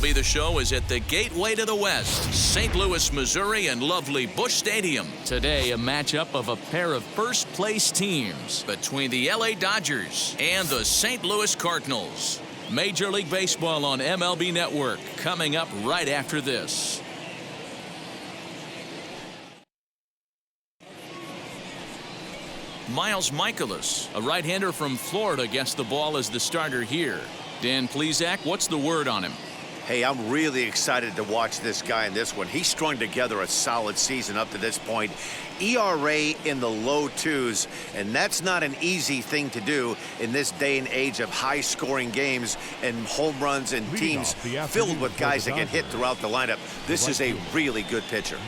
MLB The Show is at the gateway to the West, St. Louis, Missouri, and lovely Busch Stadium. Today, a matchup of a pair of first-place teams between the LA Dodgers and the St. Louis Cardinals. Major League Baseball on MLB Network coming up right after this. Miles Michaelis, a right-hander from Florida, gets the ball as the starter here. Dan Plesac, what's the word on him? Hey, I'm really excited to watch this guy in this one. He's strung together a solid season up to this point. ERA in the low 2s, and that's not an easy thing to do in this day and age of high-scoring games and home runs and teams filled with guys that get hit throughout the lineup. This is a really good pitcher.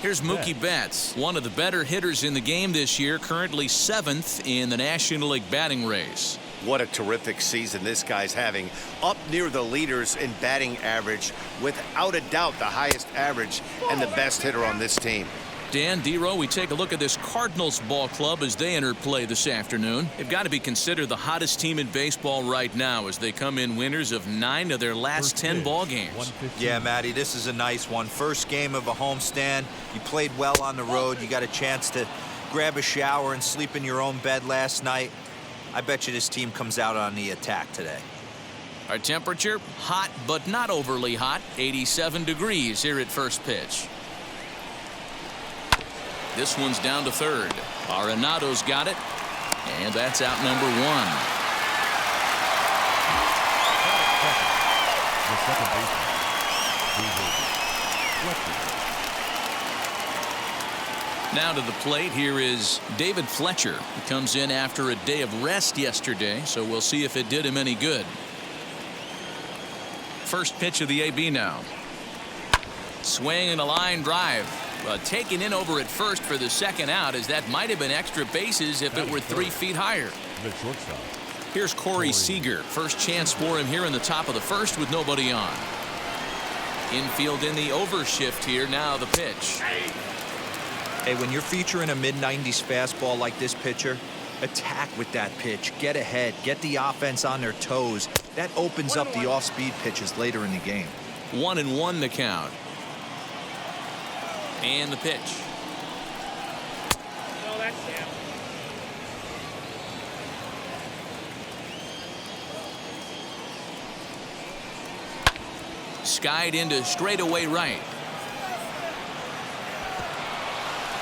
Here's Mookie Betts, one of the better hitters in the game this year, currently 7th in the National League batting race. What a terrific season this guy's having. Up near the leaders in batting average, without a doubt the highest average and the best hitter on this team. Dan, D-Row, we take a look at this Cardinals ball club as they enter play this afternoon. They've got to be considered the hottest team in baseball right now as they come in winners of 9 of their last 10 ball games. Yeah, Matty, this is a nice one. First game of a homestand. You played well on the road. You got a chance to grab a shower and sleep in your own bed last night. I bet you this team comes out on the attack today. Our temperature, hot but not overly hot, 87 degrees here at first pitch. This one's down to third. Arenado's got it, and that's out number 1. The second baseman, Now to the plate, here is David Fletcher. He comes in after a day of rest yesterday, so we'll see if it did him any good. First pitch of the AB now. Swing and a line drive. Taken in over at first for the second out, as that might have been extra bases if it were 3 feet higher. the shortstop. Here's Corey Seager. First chance for him here in the top of the first with nobody on. Infield in the overshift here. Now the pitch. Hey, when you're featuring a mid-90s fastball like this pitcher, attack with that pitch. Get ahead. Get the offense on their toes. That opens up the off-speed pitches later in the game. 1-1 the count. And the pitch. No, that's down. Skied into straightaway right.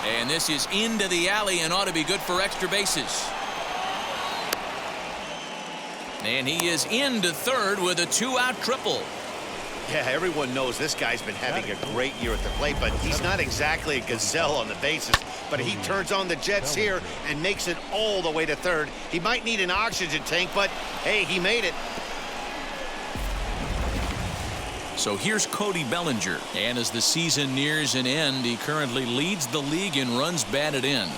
And this is into the alley and ought to be good for extra bases. And he is into third with a 2-out triple. Yeah, everyone knows this guy's been having a great year at the plate, but he's not exactly a gazelle on the bases. But he turns on the jets here and makes it all the way to third. He might need an oxygen tank, but hey, he made it. So here's Cody Bellinger, and as the season nears an end, he currently leads the league in runs batted in.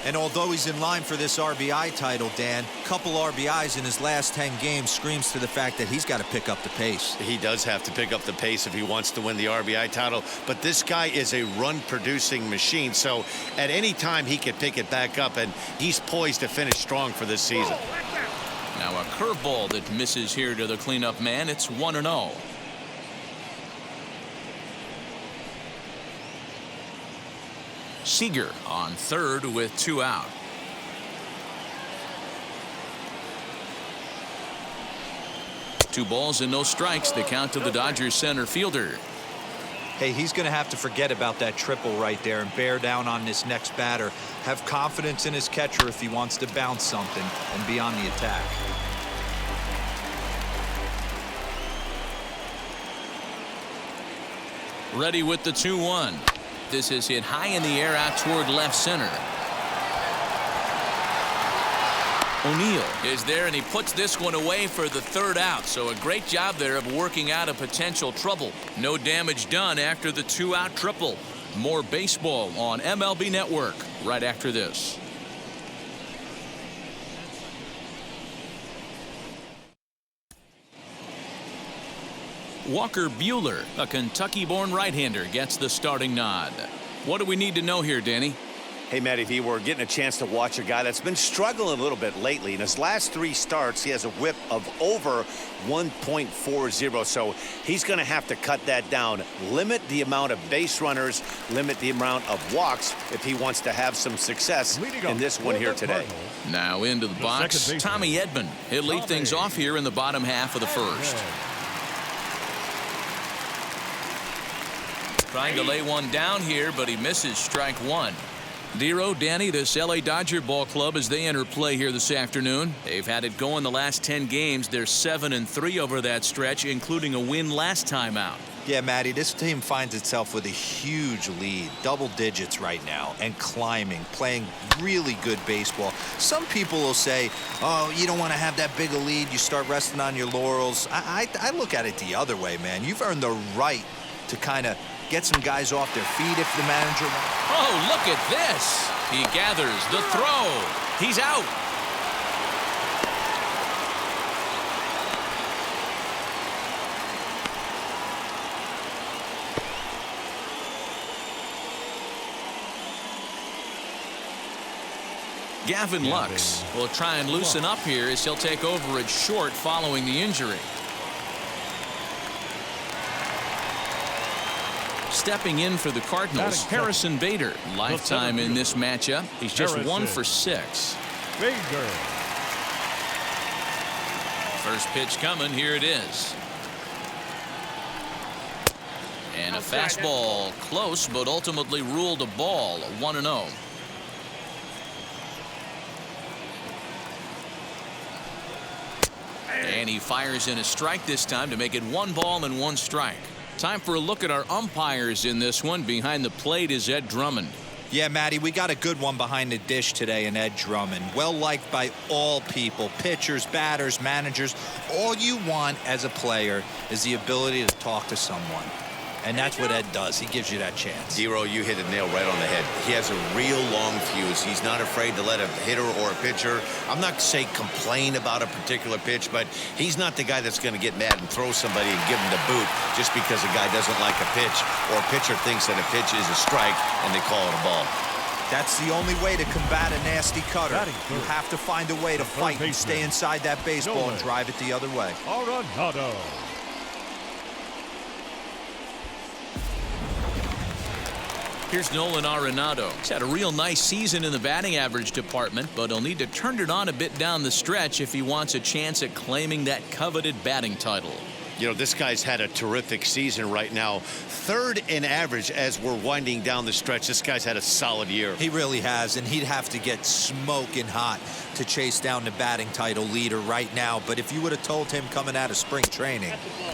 And although he's in line for this RBI title, Dan, couple RBIs in his last 10 games screams to the fact that he's got to pick up the pace. He does have to pick up the pace if he wants to win the RBI title, but this guy is a run-producing machine, so at any time he can pick it back up, and he's poised to finish strong for this season. Now a curveball that misses here to the cleanup man. It's 1-0. Seager on third with 2 out. Two balls and no strikes. The count to the Dodgers center fielder. Hey, he's going to have to forget about that triple right there and bear down on this next batter. Have confidence in his catcher if he wants to bounce something and be on the attack. Ready with the 2-1. This is hit high in the air out toward left center. O'Neill is there, and he puts this one away for the 3rd out. So a great job there of working out a potential trouble. No damage done after the 2-out triple. More baseball on MLB Network right after this. Walker Buehler, a Kentucky-born right-hander, gets the starting nod. What do we need to know here, Danny? Hey, Matty V, we're getting a chance to watch a guy that's been struggling a little bit lately. In his last 3 starts, he has a whip of over 1.40, so he's going to have to cut that down, limit the amount of base runners, limit the amount of walks if he wants to have some success in this one here today. Now into the box, Tommy Edman. He'll lead things off here in the bottom half of the first. Trying to lay one down here, but he misses strike 1. Dero, Danny, this LA Dodger ball club as they enter play here this afternoon. They've had it going the last 10 games. They're 7-3 over that stretch, including a win last time out. Yeah, Matty, this team finds itself with a huge lead, double digits right now, and climbing, playing really good baseball. Some people will say, oh, you don't want to have that big a lead. You start resting on your laurels. I look at it the other way, man. You've earned the right to kind of get some guys off their feet if the manager wants. Oh, look at this. He gathers the throw. He's out. Gavin Lux will try and loosen up here as he'll take over at short following the injury. Stepping in for the Cardinals, Harrison Bader. Lifetime in this matchup. He's just 1 for 6. Bader. First pitch coming. Here it is. And a fastball close, but ultimately ruled a ball. 1-0. And he fires in a strike this time to make it 1 ball and 1 strike. Time for a look at our umpires in this one. Behind the plate is Ed Drummond. Yeah, Matty, we got a good one behind the dish today in Ed Drummond. Well liked by all people, pitchers, batters, managers. All you want as a player is the ability to talk to someone. And that's what Ed does. He gives you that chance. Zero, you hit the nail right on the head. He has a real long fuse. He's not afraid to let a hitter or a pitcher, I'm not say complain about a particular pitch, but he's not the guy that's going to get mad and throw somebody and give him the boot just because a guy doesn't like a pitch or a pitcher thinks that a pitch is a strike and they call it a ball. That's the only way to combat a nasty cutter. You have to find a way to fight and stay inside that baseball and drive it the other way. Arenado. Here's Nolan Arenado. He's had a real nice season in the batting average department, but he'll need to turn it on a bit down the stretch if he wants a chance at claiming that coveted batting title. You know, this guy's had a terrific season right now. 3rd in average as we're winding down the stretch. This guy's had a solid year. He really has, and he'd have to get smoking hot to chase down the batting title leader right now. But if you would have told him coming out of spring training,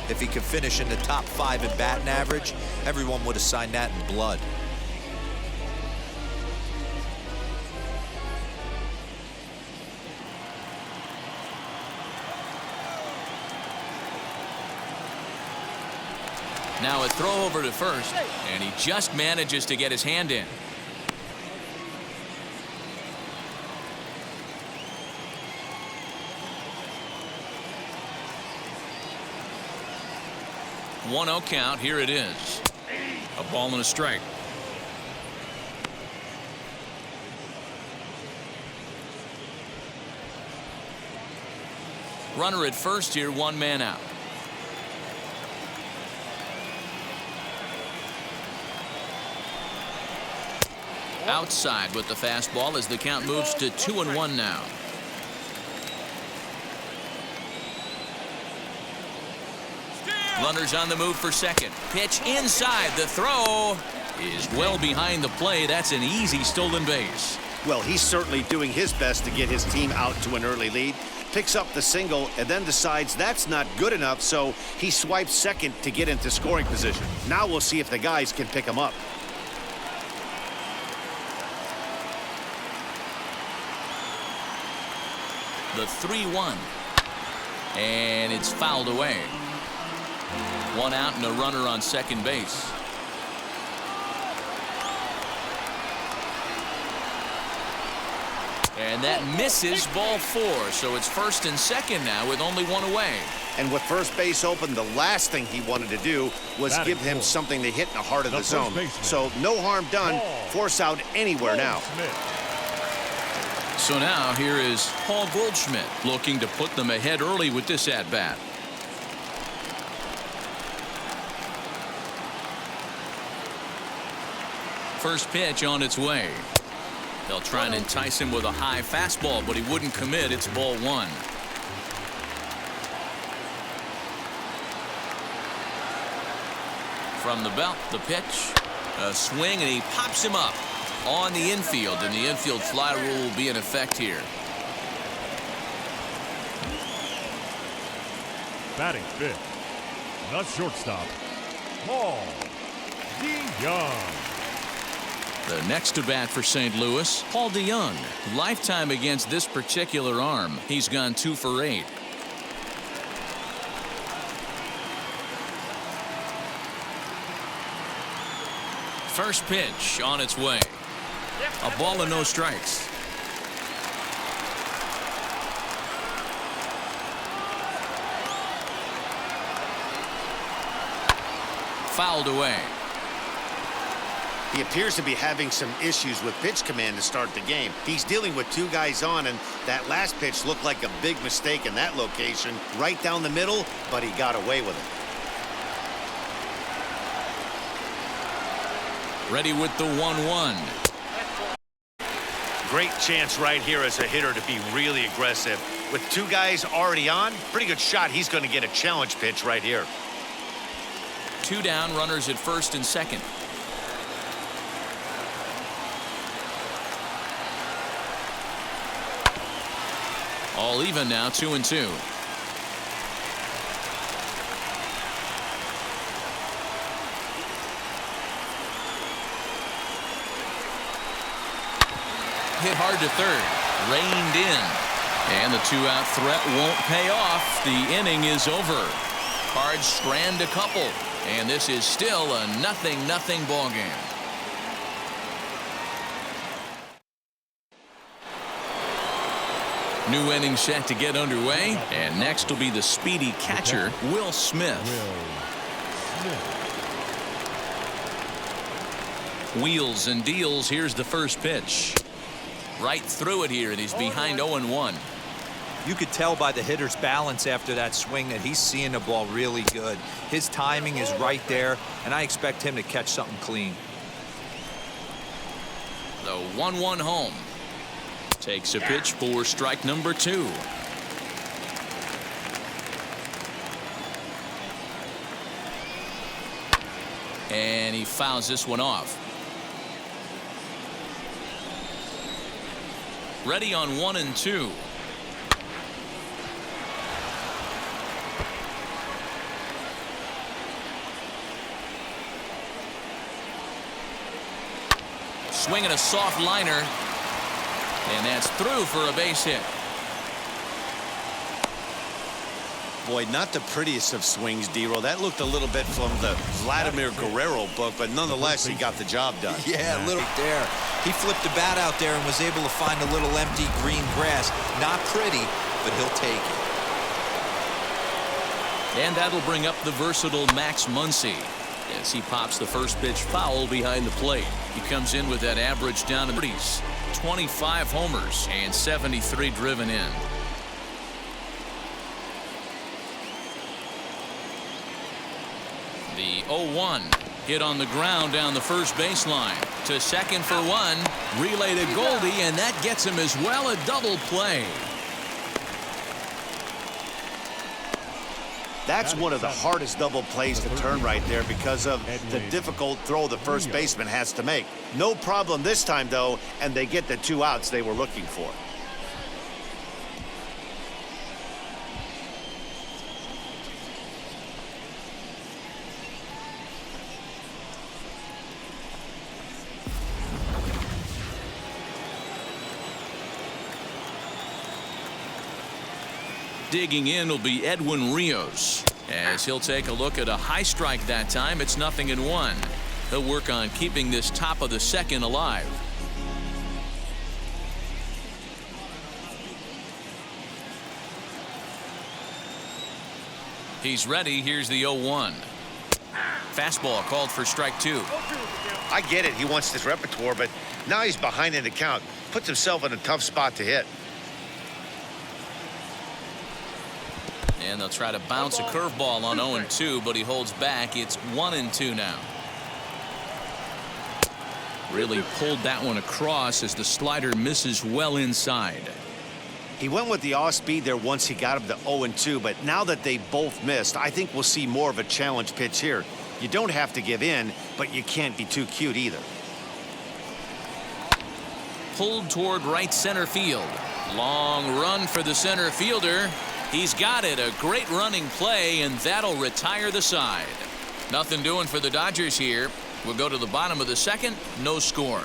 if he could finish in the top 5 in batting average, everyone would have signed that in blood. Now a throw over to first, and he just manages to get his hand in. One 1-0 count. Here it is. A ball and a strike. Runner at first here, 1 man out. Outside with the fastball as the count moves to 2-1 now. Runners on the move for second. Pitch inside. The throw is well behind the play. That's an easy stolen base. Well, he's certainly doing his best to get his team out to an early lead. Picks up the single and then decides that's not good enough, so he swipes second to get into scoring position. Now we'll see if the guys can pick him up. The 3-1. And it's fouled away. 1 out and a runner on second base. And that misses ball 4, so it's first and second now with only one away. And with first base open, the last thing he wanted to do was give him something to hit in the heart of the zone. So no harm done. Force out anywhere now. So now here is Paul Goldschmidt looking to put them ahead early with this at-bat. First pitch on its way. They'll try and entice him with a high fastball, but he wouldn't commit. It's ball 1. From the belt, the pitch, a swing, and he pops him up on the infield, and the infield fly rule will be in effect here. Batting fifth, the shortstop, Paul DeYoung. The next to bat for St. Louis, Paul DeYoung. Lifetime against this particular arm. He's gone 2 for 8. First pitch on its way. A ball and no strikes. Fouled away. He appears to be having some issues with pitch command to start the game. He's dealing with 2 guys on, and that last pitch looked like a big mistake in that location, right down the middle, but he got away with it. Ready with the 1-1. Great chance right here as a hitter to be really aggressive. With 2 guys already on, pretty good shot. He's going to get a challenge pitch right here. 2 down, runners at first and second. All even now, 2-2. Hit hard to third. Reined in. And the 2-out threat won't pay off. The inning is over. Cards strand a couple. And this is still a 0-0 ball game. New inning set to get underway. And next will be the speedy catcher, Will Smith. Wheels and deals. Here's the first pitch. Right through it here, and he's behind 0-1. You could tell by the hitter's balance after that swing that he's seeing the ball really good. His timing is right there, and I expect him to catch something clean. The 1-1 home. Takes a pitch for strike number 2. And he fouls this one off. Ready on 1-2. Swinging a soft liner. And that's through for a base hit. Boy, not the prettiest of swings, D-Roll. That looked a little bit from the Vladimir Guerrero book, but nonetheless, he got the job done. Yeah, a little there. He flipped the bat out there and was able to find a little empty green grass. Not pretty, but he'll take it. And that'll bring up the versatile Max Muncy as he pops the first pitch foul behind the plate. He comes in with that average down in the 30s. 25 homers and 73 driven in. The 0-1 hit on the ground down the first baseline to second for 1. Relay to Goldie, and that gets him as well. A double play. That's one of the hardest double plays to turn right there because of the difficult throw the first baseman has to make. No problem this time, though, and they get the 2 outs they were looking for. Digging in will be Edwin Rios as he'll take a look at a high strike that time. It's 0-1. He'll work on keeping this top of the second alive. He's ready. Here's the 0-1. Fastball called for strike 2. I get it. He wants this repertoire, but now he's behind in the count. Puts himself in a tough spot to hit. And they'll try to bounce a curveball on 0-2, but he holds back. It's 1-2 now. Really pulled that one across as the slider misses well inside. He went with the off speed there once he got him to 0-2, but now that they both missed, I think we'll see more of a challenge pitch here. You don't have to give in, but you can't be too cute either. Pulled toward right center field. Long run for the center fielder. He's got it. A great running play, and that'll retire the side. Nothing doing for the Dodgers here. We'll go to the bottom of the second. No score.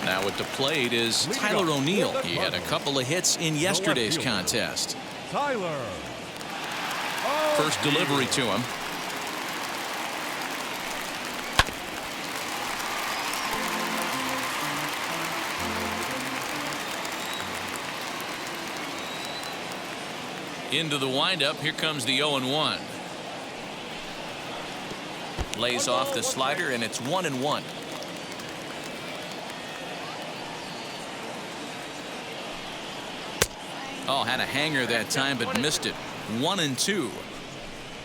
Now at the plate is Tyler O'Neill. He had a couple of hits in yesterday's contest. Tyler. First delivery to him. Into the windup. Here comes the 0-1. Lays off the slider, and it's 1-1. Oh, had a hanger that time, but missed it. 1-2.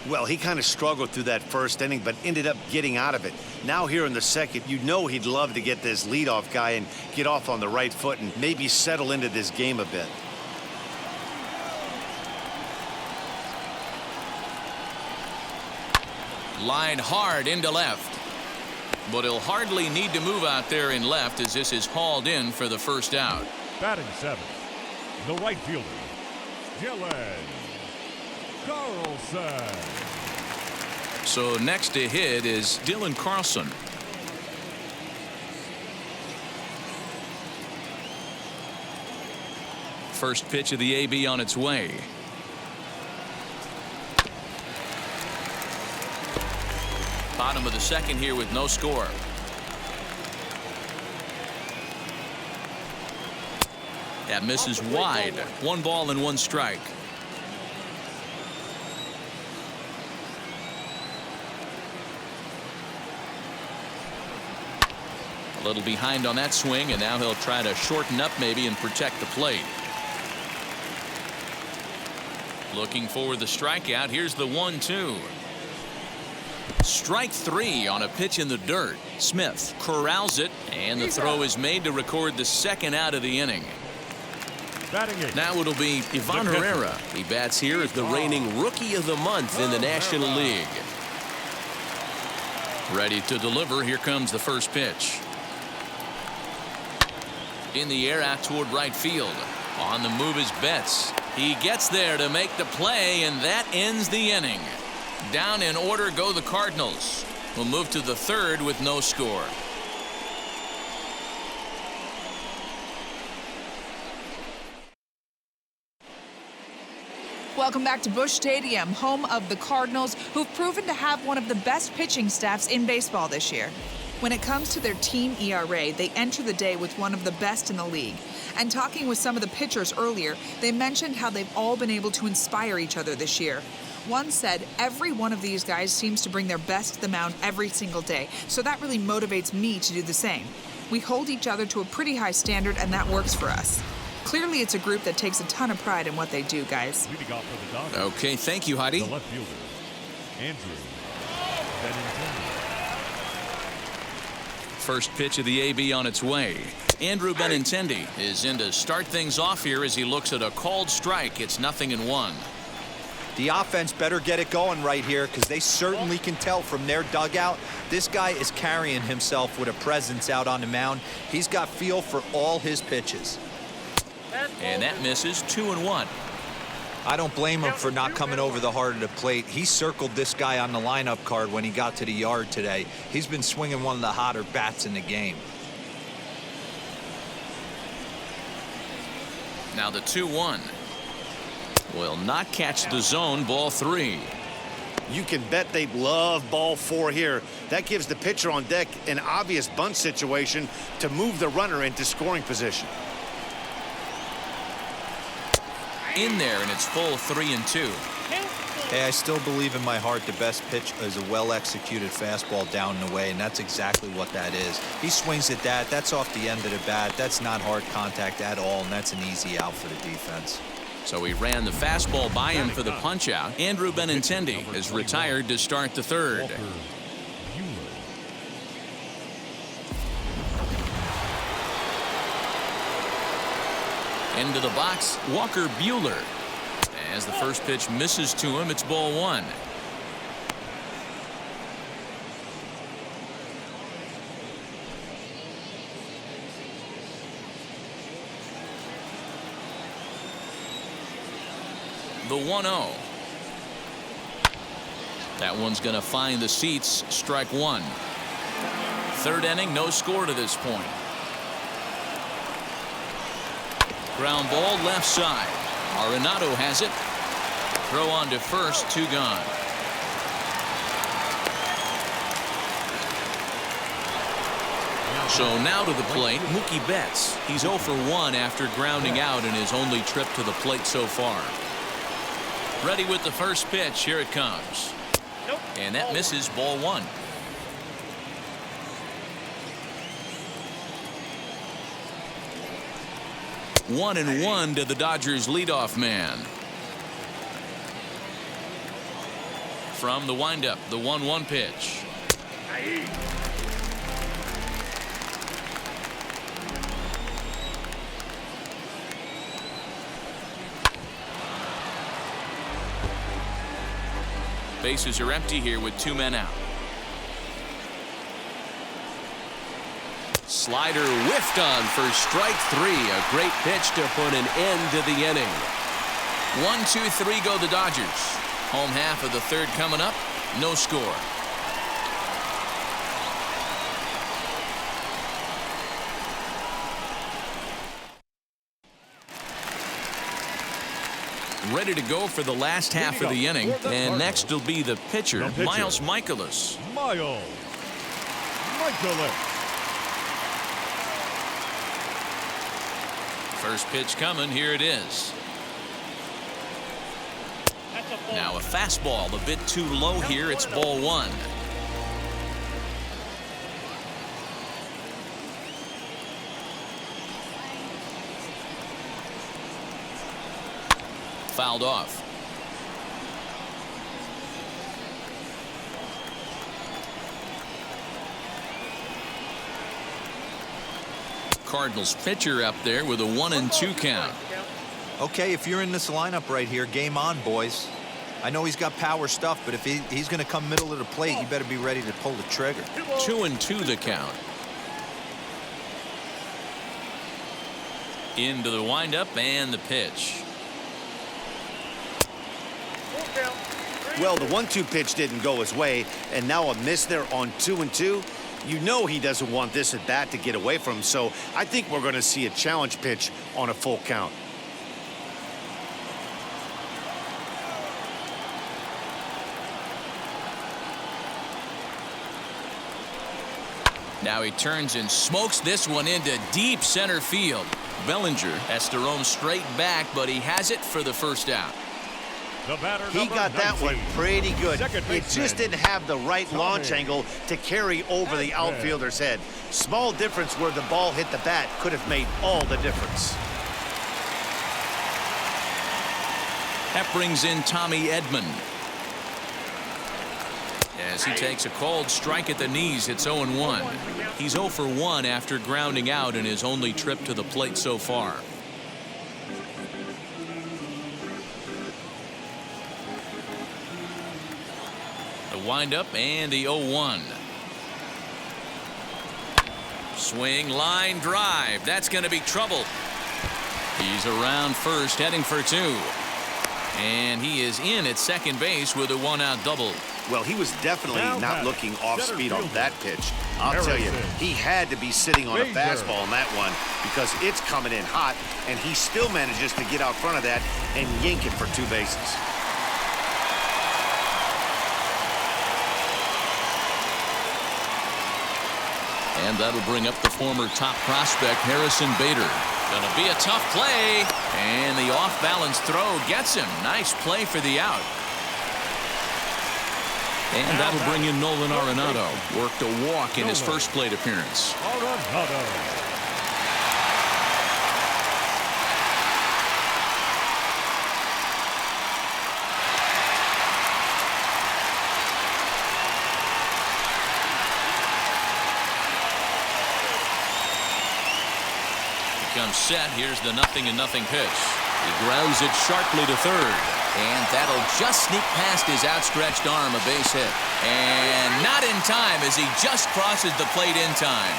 Well, he kind of struggled through that first inning, but ended up getting out of it. Now here in the second, you know he'd love to get this leadoff guy and get off on the right foot and maybe settle into this game a bit. Line hard into left. But he'll hardly need to move out there in left as this is hauled in for the first out. Batting seventh, the right fielder, Dylan Carlson. So next to hit is Dylan Carlson. First pitch of the AB on its way. Bottom of the second here with no score. That misses wide. 1 ball and 1 strike. A little behind on that swing, and now he'll try to shorten up maybe and protect the plate. Looking for the strikeout. Here's the 1-2. Strike 3 on a pitch in the dirt. Smith corrals it, and the throw is made to record the second out of the inning. Now it'll be Ivan Herrera. He bats here as the reigning Rookie of the Month in the National League. Ready to deliver. Here comes the first pitch. In the air out toward right field. On the move is Betts. He gets there to make the play, and that ends the inning. Down in order go the Cardinals. We'll move to the third with no score. Welcome back to Busch Stadium, home of the Cardinals, who've proven to have one of the best pitching staffs in baseball this year. When it comes to their team ERA, they enter the day with one of the best in the league. And talking with some of the pitchers earlier, they mentioned how they've all been able to inspire each other this year. One said, every one of these guys seems to bring their best to the mound every single day, so that really motivates me to do the same. We hold each other to a pretty high standard, and that works for us. Clearly, it's a group that takes a ton of pride in what they do, guys. Okay, thank you, Heidi. The left fielder, Andrew Benintendi. First pitch of the AB on its way. Andrew Benintendi is in to start things off here as he looks at a called strike. It's 0-1. The offense better get it going right here, because they certainly can tell from their dugout this guy is carrying himself with a presence out on the mound. He's got feel for all his pitches. And that misses. 2-1. I don't blame him for not coming over the heart of the plate. He circled this guy on the lineup card when he got to the yard today. He's been swinging one of the hotter bats in the game. Now the 2-1. Will not catch the zone. Ball 3. You can bet they love ball 4 here. That gives the pitcher on deck an obvious bunt situation to move the runner into scoring position. In there, and it's full 3-2. Hey, I still believe in my heart the best pitch is a well-executed fastball down and away, and that's exactly what that is. He swings at that. That's off the end of the bat. That's not hard contact at all, and that's an easy out for the defense. So he ran the fastball by him for the punch-out. Andrew Benintendi is retired to start the third. Into the box, Walker Buehler. As the first pitch misses to him, it's ball 1. The 1-0. That one's going to find the seats. Strike 1. Third inning, no score to this point. Ground ball left side. Arenado has it. Throw on to first, 2 gone. So now to the plate, Mookie Betts. He's 0 for 1 after grounding out in his only trip to the plate so far. Ready with the first pitch. Here it comes. And that misses, ball 1. One and 1 to the Dodgers leadoff man. From the windup, the 1-1 pitch. Bases are empty here with 2 men out. Slider whiffed on for strike 3. A great pitch to put an end to the inning. 1-2-3 go the Dodgers. Home half of the third coming up. No score. Ready to go for the last half of the inning. And next will be the pitcher, Miles Mikolas. Miles Mikolas. First pitch coming. Here it is. Now a fastball a bit too low here. It's ball 1. Fouled off. Cardinals pitcher up there with a 1-2 count. Okay, if you're in this lineup right here, game on, boys. I know he's got power stuff, but if he's going to come middle of the plate, you better be ready to pull the trigger. 2-2 the count. Into the windup and the pitch. Well, the 1-2 pitch didn't go his way, and now a miss there on 2-2. You know he doesn't want this at bat to get away from him, so I think we're going to see a challenge pitch on a full count. Now he turns and smokes this one into deep center field. Bellinger has to roam straight back, but he has it for the first out. He got that one pretty good. It just didn't have the right launch angle to carry over the outfielder's head. Small difference where the ball hit the bat could have made all the difference. That brings in Tommy Edman. As he takes a called strike at the knees, it's 0-1. He's 0 for 1 after grounding out in his only trip to the plate so far. The windup and the 0-1. Swing, line drive. That's going to be trouble. He's around first, heading for 2. And he is in at second base with a 1-out double. Well, he was definitely not looking off speed on that pitch. I'll tell you, he had to be sitting on a fastball on that one because it's coming in hot, and he still manages to get out front of that and yank it for 2 bases. And that'll bring up the former top prospect, Harrison Bader. Gonna be a tough play. And the off-balance throw gets him. Nice play for the out. And that'll bring in Nolan Arenado. Worked a walk in his first plate appearance. Arenado. Comes set. Here's the 0-0 pitch. He grounds it sharply to third. And that'll just sneak past his outstretched arm, a base hit. And not in time as he just crosses the plate in time.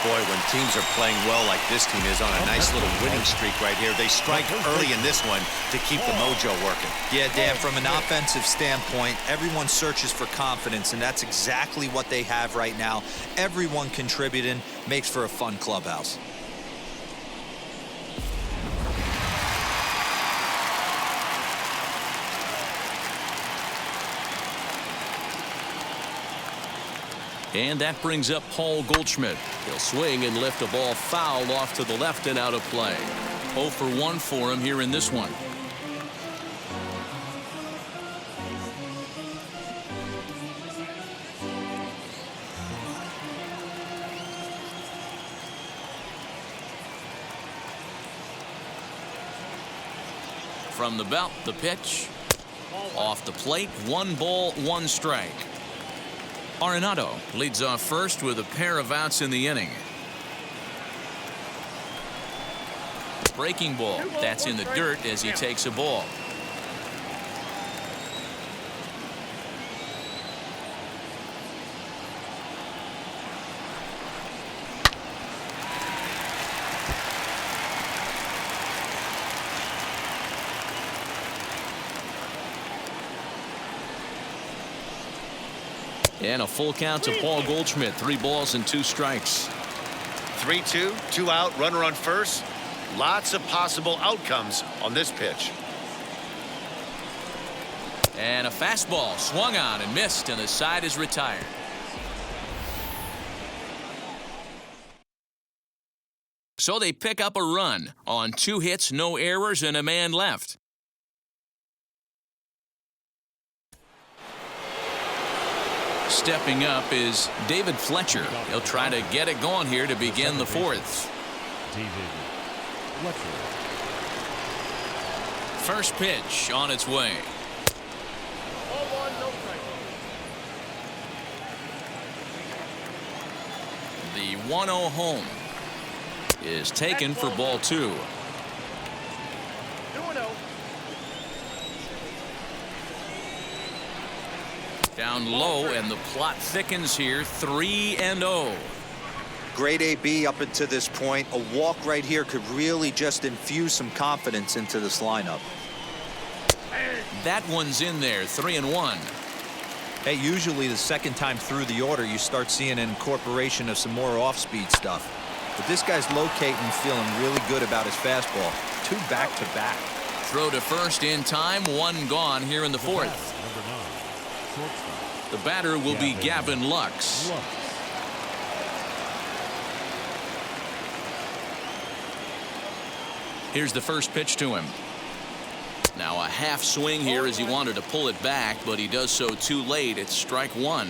Boy, when teams are playing well like this team is on a nice little winning streak right here, they strike early in this one to keep the mojo working. Yeah, Dan, from an offensive standpoint, everyone searches for confidence, and that's exactly what they have right now. Everyone contributing makes for a fun clubhouse. And that brings up Paul Goldschmidt. He'll swing and lift a ball foul off to the left and out of play. 0 for 1 for him here in this one. From the belt, the pitch. Off the plate, 1 ball, 1 strike. Arenado leads off first with a pair of outs in the inning. Breaking ball. That's in the dirt as he takes a ball. And a full count to Paul Goldschmidt. 3 balls and 2 strikes. 3-2, 2 out, runner on first. Lots of possible outcomes on this pitch. And a fastball swung on and missed, and the side is retired. So they pick up a run on 2 hits, no errors, and a man left. Stepping up is David Fletcher. He'll try to get it going here to begin the 4th. David Fletcher. First pitch on its way. The 1-0 home is taken for ball 2. Down low, and the plot thickens here. 3-0. Great AB up until this point. A walk right here could really just infuse some confidence into this lineup. That one's in there. 3-1. Hey, usually the second time through the order, you start seeing an incorporation of some more off-speed stuff. But this guy's locating, feeling really good about his fastball. 2 back-to-back. Throw to first in time. 1 gone here in the 4th. Number 9. Shortstop. The batter will be Gavin Lux. Here's the first pitch to him. Now a half swing here as he wanted to pull it back, but he does so too late. It's strike 1.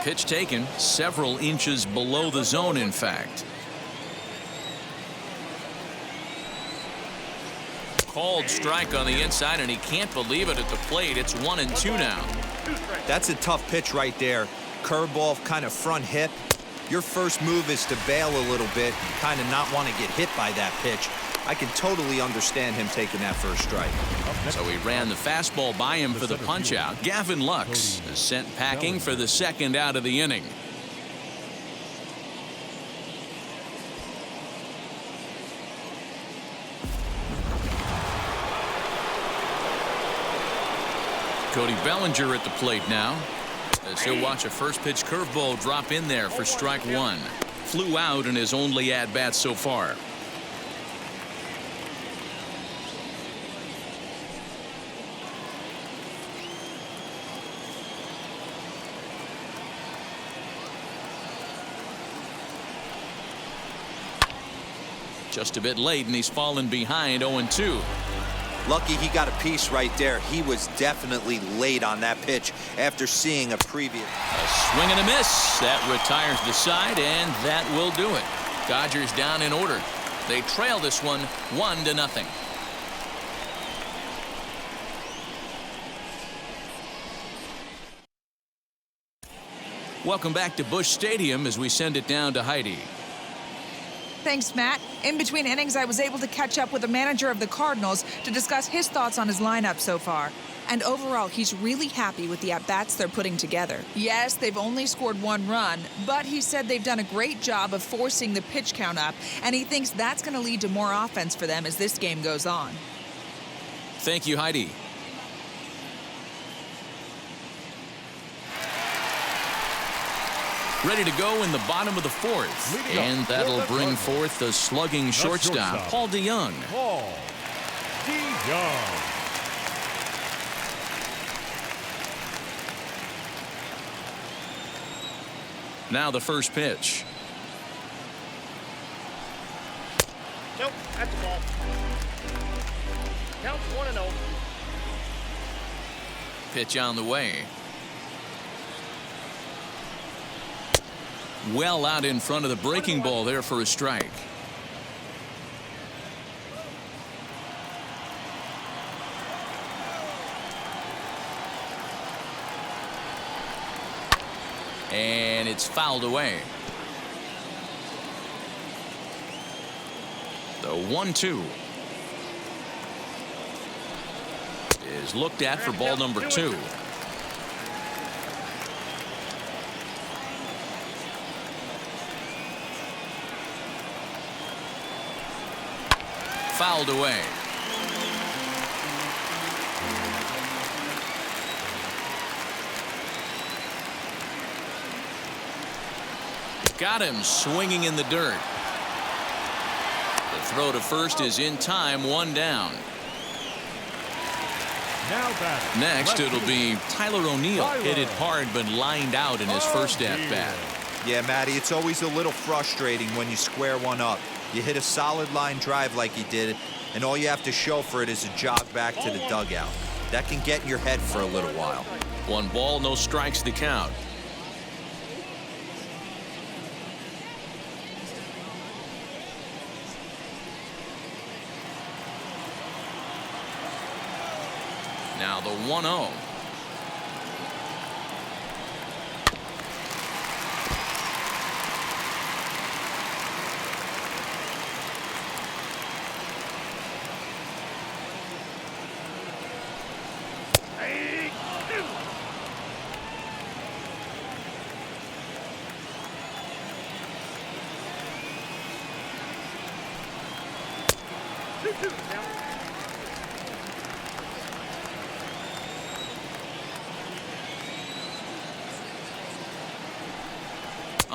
Pitch taken several inches below the zone, in fact. Called strike on the inside, and he can't believe it at the plate. It's 1-2 now. That's a tough pitch right there. Curveball, kind of front hip. Your first move is to bail a little bit, kind of not want to get hit by that pitch. I can totally understand him taking that first strike. So he ran the fastball by him for the punch out. Gavin Lux is sent packing for the 2nd out of the inning. Cody Bellinger at the plate now, as he'll watch a first pitch curveball drop in there for strike 1. Flew out in his only at-bat so far. Just a bit late, and he's fallen behind 0-2. Lucky he got a piece right there. He was definitely late on that pitch after seeing a previous. A swing and a miss. That retires the side, and that will do it. Dodgers down in order. They trail this one 1-0. Welcome back to Busch Stadium as we send it down to Heidi. Thanks, Matt. In between innings, I was able to catch up with the manager of the Cardinals to discuss his thoughts on his lineup so far. And overall, he's really happy with the at-bats they're putting together. Yes, they've only scored 1 run, but he said they've done a great job of forcing the pitch count up, and he thinks that's going to lead to more offense for them as this game goes on. Thank you, Heidi. Ready to go in the bottom of the 4th. And that'll bring forth the slugging shortstop, Paul DeYoung. Paul DeYoung. Now the first pitch. Nope, that's a ball. Counts 1-0. Pitch on the way. Well out in front of the breaking ball there for a strike. And it's fouled away. The 1-2 is looked at for ball number 2. Fouled away. Got him swinging in the dirt. The throw to first is in time, 1 down. Now batting. Next, it'll be Tyler O'Neill. Hit it hard, but lined out in his first at-bat. Yeah, Matty, it's always a little frustrating when you square one up. You hit a solid line drive like he did, and all you have to show for it is a jog back to the dugout. That can get in your head for a little while. 1 ball, no strikes the count. Now the 1-0.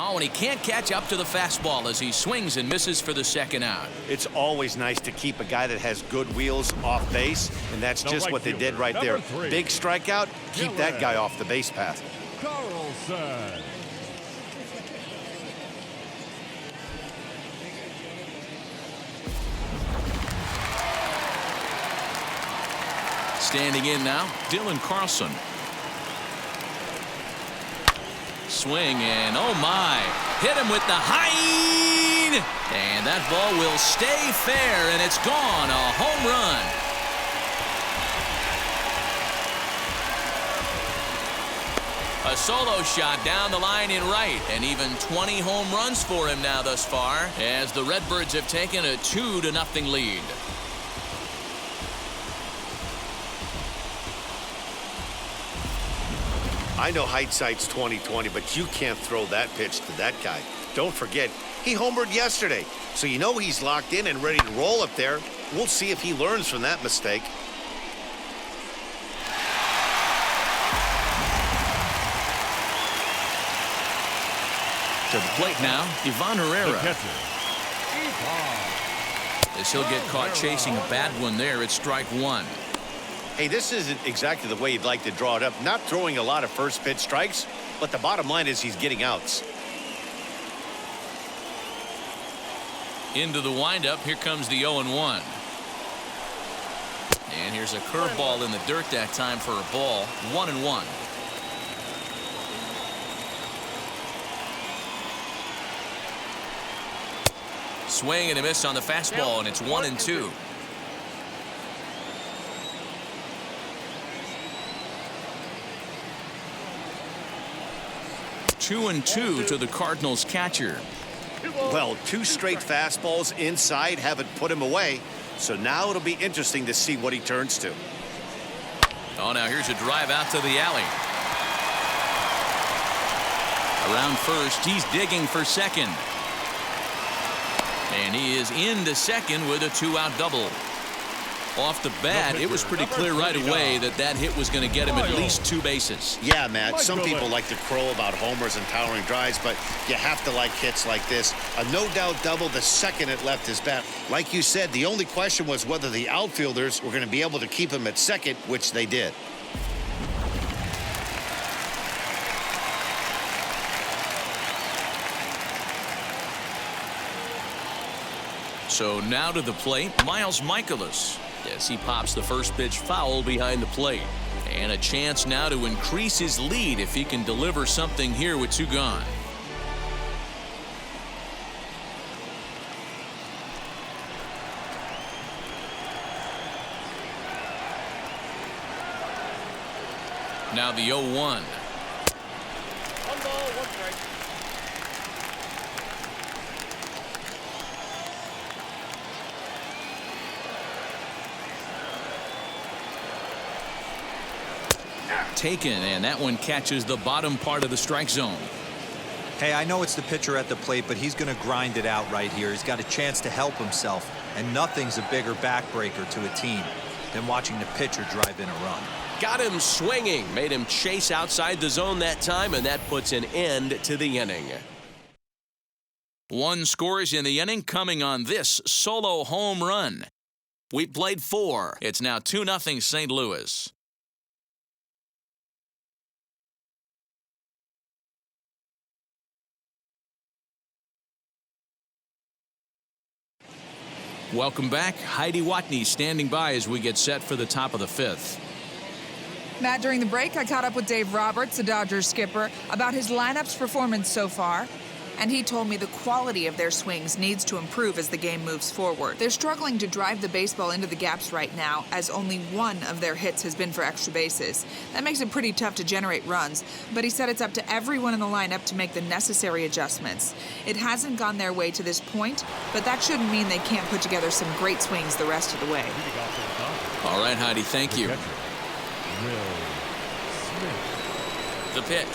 Oh, and he can't catch up to the fastball as he swings and misses for the second out. It's always nice to keep a guy that has good wheels off base, and that's just what they did right there. Big strikeout, keep that guy off the base path. Carlson. Standing in now, Dylan Carlson. Swing and oh my, hit him with the high, and that ball will stay fair, and it's gone, a home run. A solo shot down the line in right, and even 20 home runs for him now thus far, as the Redbirds have taken a 2-0 lead. I know hindsight's 20/20, but you can't throw that pitch to that guy. Don't forget, he homered yesterday, so you know he's locked in and ready to roll up there. We'll see if he learns from that mistake. To the plate now, Ivan Herrera. As he'll get caught chasing a bad one there at strike 1. Hey, this isn't exactly the way you'd like to draw it up. Not throwing a lot of first pitch strikes, but the bottom line is he's getting outs. Into the windup. Here comes the 0-1. And here's a curveball in the dirt that time for a ball. 1-1. Swing and a miss on the fastball, and it's 1-2. Two and two to the Cardinals catcher. Well, 2 straight fastballs inside haven't put him away. So now it'll be interesting to see what he turns to. Oh, now here's a drive out to the alley. Around first, he's digging for second. And he is into second with a 2-out double. Off the bat, it was pretty clear right away that that hit was going to get him at least 2 bases. Yeah, Matt, some people like to crow about homers and towering drives, but you have to like hits like this. A no-doubt double the second it left his bat. Like you said, the only question was whether the outfielders were going to be able to keep him at second, which they did. So now to the plate, Miles Michaelis. Yes, he pops the first pitch foul behind the plate. And a chance now to increase his lead if he can deliver something here with 2 gone. Now the 0-1. 1 ball, 1 strike. Taken, and that one catches the bottom part of the strike zone. Hey, I know it's the pitcher at the plate, but he's going to grind it out right here. He's got a chance to help himself, and nothing's a bigger backbreaker to a team than watching the pitcher drive in a run. Got him swinging, made him chase outside the zone that time, and that puts an end to the inning. 1 scores in the inning coming on this solo home run. We played 4. It's now 2-0 St. Louis. Welcome back. Heidi Watney standing by as we get set for the top of the 5th. Matt, during the break, I caught up with Dave Roberts, the Dodgers skipper, about his lineup's performance so far. And he told me the quality of their swings needs to improve as the game moves forward. They're struggling to drive the baseball into the gaps right now, as only 1 of their hits has been for extra bases. That makes it pretty tough to generate runs, but he said it's up to everyone in the lineup to make the necessary adjustments. It hasn't gone their way to this point, but that shouldn't mean they can't put together some great swings the rest of the way. All right, Heidi, thank you. The pitch.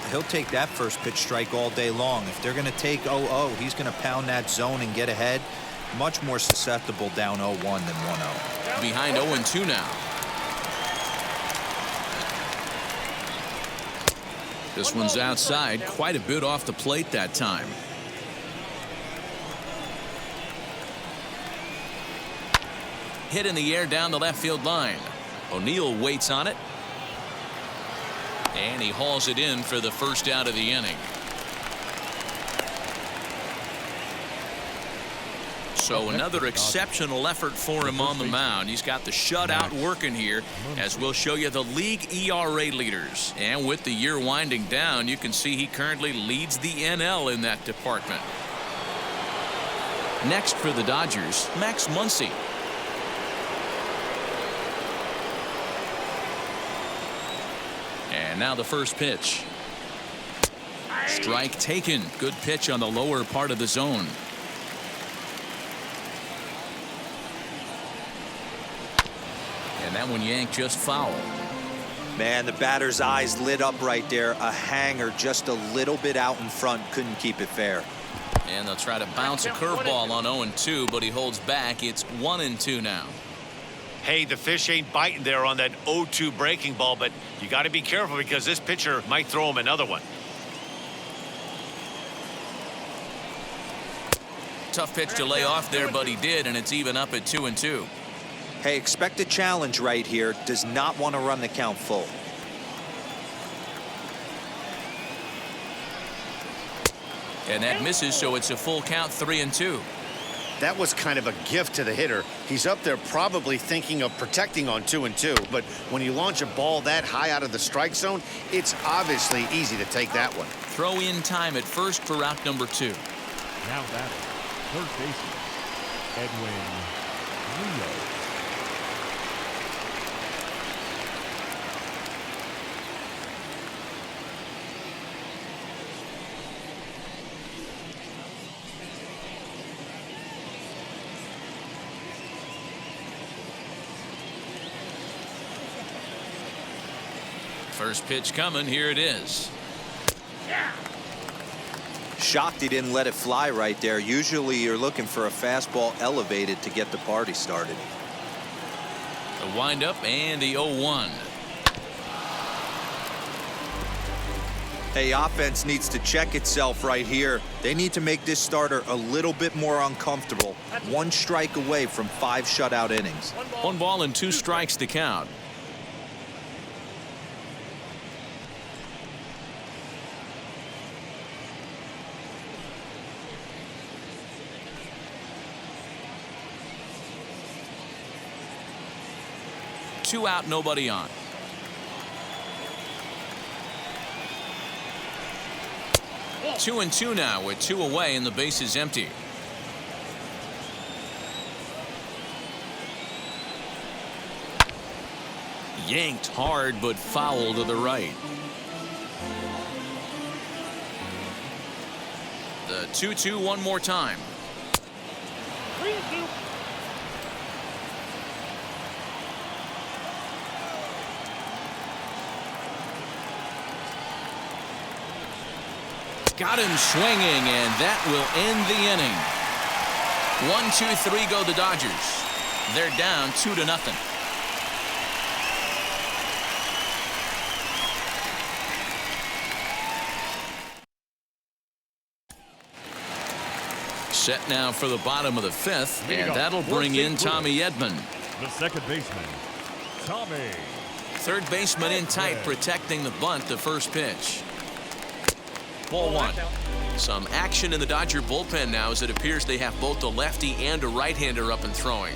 He'll take that first pitch strike all day long. If they're going to take 0-0, he's going to pound that zone and get ahead. Much more susceptible down 0-1 than 1-0. Behind 0-2 now. This one's outside, quite a bit off the plate that time. Hit in the air down the left field line. O'Neill waits on it. And he hauls it in for the first out of the inning. So another exceptional effort for him on the mound. He's got the shutout working here, as we'll show you the league ERA leaders. And with the year winding down, you can see he currently leads the NL in that department. Next for the Dodgers, Max Muncy. And now the first pitch. Strike taken. Good pitch on the lower part of the zone. And that one yanked just foul. Man, the batter's eyes lit up right there. A hanger just a little bit out in front. Couldn't keep it fair. And they'll try to bounce a curveball on 0-2, but he holds back. It's 1-2 now. Hey, the fish ain't biting there on that 0-2 breaking ball, but you got to be careful because this pitcher might throw him another one. Tough pitch to lay off there, but he did, and it's even up at 2-2. Hey, expect a challenge right here. Does not want to run the count full. And that misses, so it's a full count, 3-2. That was kind of a gift to the hitter. He's up there probably thinking of protecting on 2-2, but when you launch a ball that high out of the strike zone, it's obviously easy to take that one. Throw in time at first for out number 2. Now batting, third baseman, Edwin Rio. First pitch coming. Here it is. Shocked he didn't let it fly right there. Usually you're looking for a fastball elevated to get the party started. The windup and the 0-1. Hey, offense needs to check itself right here. They need to make this starter a little bit more uncomfortable. 1 strike away from 5 shutout innings. 1 ball and 2 strikes to count. Two out, nobody on. Two and two now with 2 away and the base is empty. Yanked hard but foul to the right. The 2-2 one more time. 3-2. Got him swinging, and that will end the inning. 1-2-3 go the Dodgers. They're down 2-0. Set now for the bottom of the 5th, and that'll bring in Tommy Edman. The second baseman, Tommy. Third baseman in tight, protecting the bunt. The first pitch. Ball 1. Some action in the Dodger bullpen now, as it appears they have both a lefty and a right-hander up and throwing.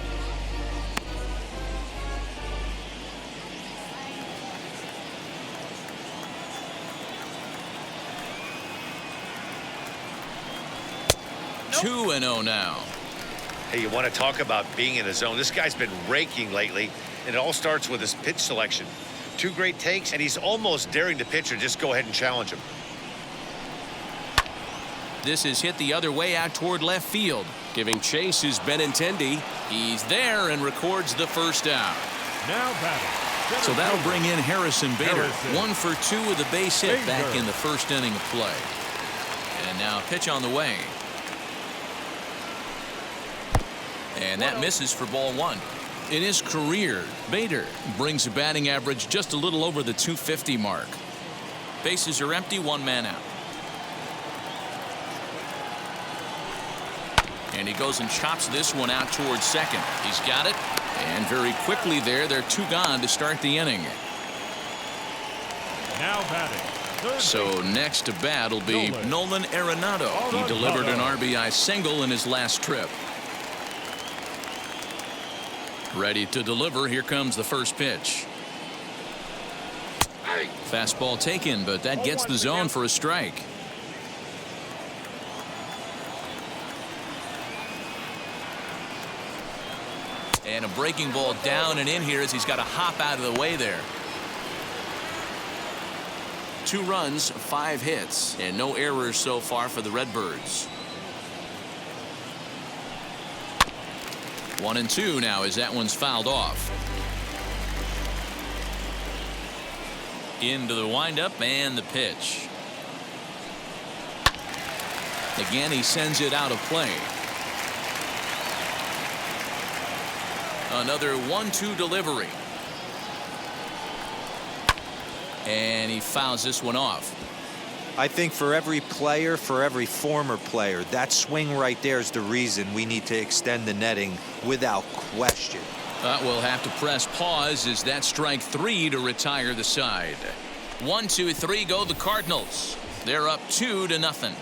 Nope. 2-0 now. Hey, you want to talk about being in the zone? This guy's been raking lately, and it all starts with his pitch selection. 2 great takes, and he's almost daring the pitcher just go ahead and challenge him. This is hit the other way out toward left field. Giving chase is Benintendi. He's there and records the first out. Now batting. So that'll bring in Harrison Bader. 1 for 2 with a base hit back in the first inning of play. And now pitch on the way. And that misses for ball 1. In his career, Bader brings a batting average just a little over the 250 mark. Bases are empty, 1 man out. And he goes and chops this one out towards second. He's got it. And very quickly there, they're 2 gone to start the inning. Now batting. So next to bat will be Nolan Arenado. He delivered an RBI single in his last trip. Ready to deliver. Here comes the first pitch. Fastball taken, but that gets the zone for a strike. And a breaking ball down and in here as he's got to hop out of the way there. 2 runs, 5 hits, and no errors so far for the Redbirds. 1-2 now as that one's fouled off. Into the windup and the pitch. Again, he sends it out of play. Another 1-2 delivery. And he fouls this one off. I think for every player, for every former player, that swing right there is the reason we need to extend the netting without question. We'll have to press pause as that's strike 3 to retire the side. 1-2-3 go the Cardinals. They're up 2-0.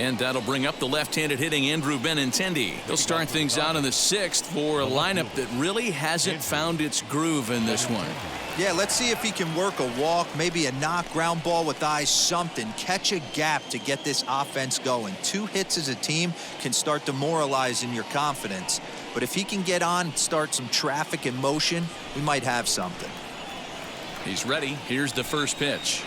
And that'll bring up the left-handed hitting Andrew Benintendi. He'll start things out in the 6th for a lineup that really hasn't found its groove in this one. Yeah, let's see if he can work a walk, maybe a knock, ground ball with eyes, something. Catch a gap to get this offense going. 2 hits as a team can start demoralizing your confidence. But if he can get on, start some traffic in motion, we might have something. He's ready. Here's the first pitch.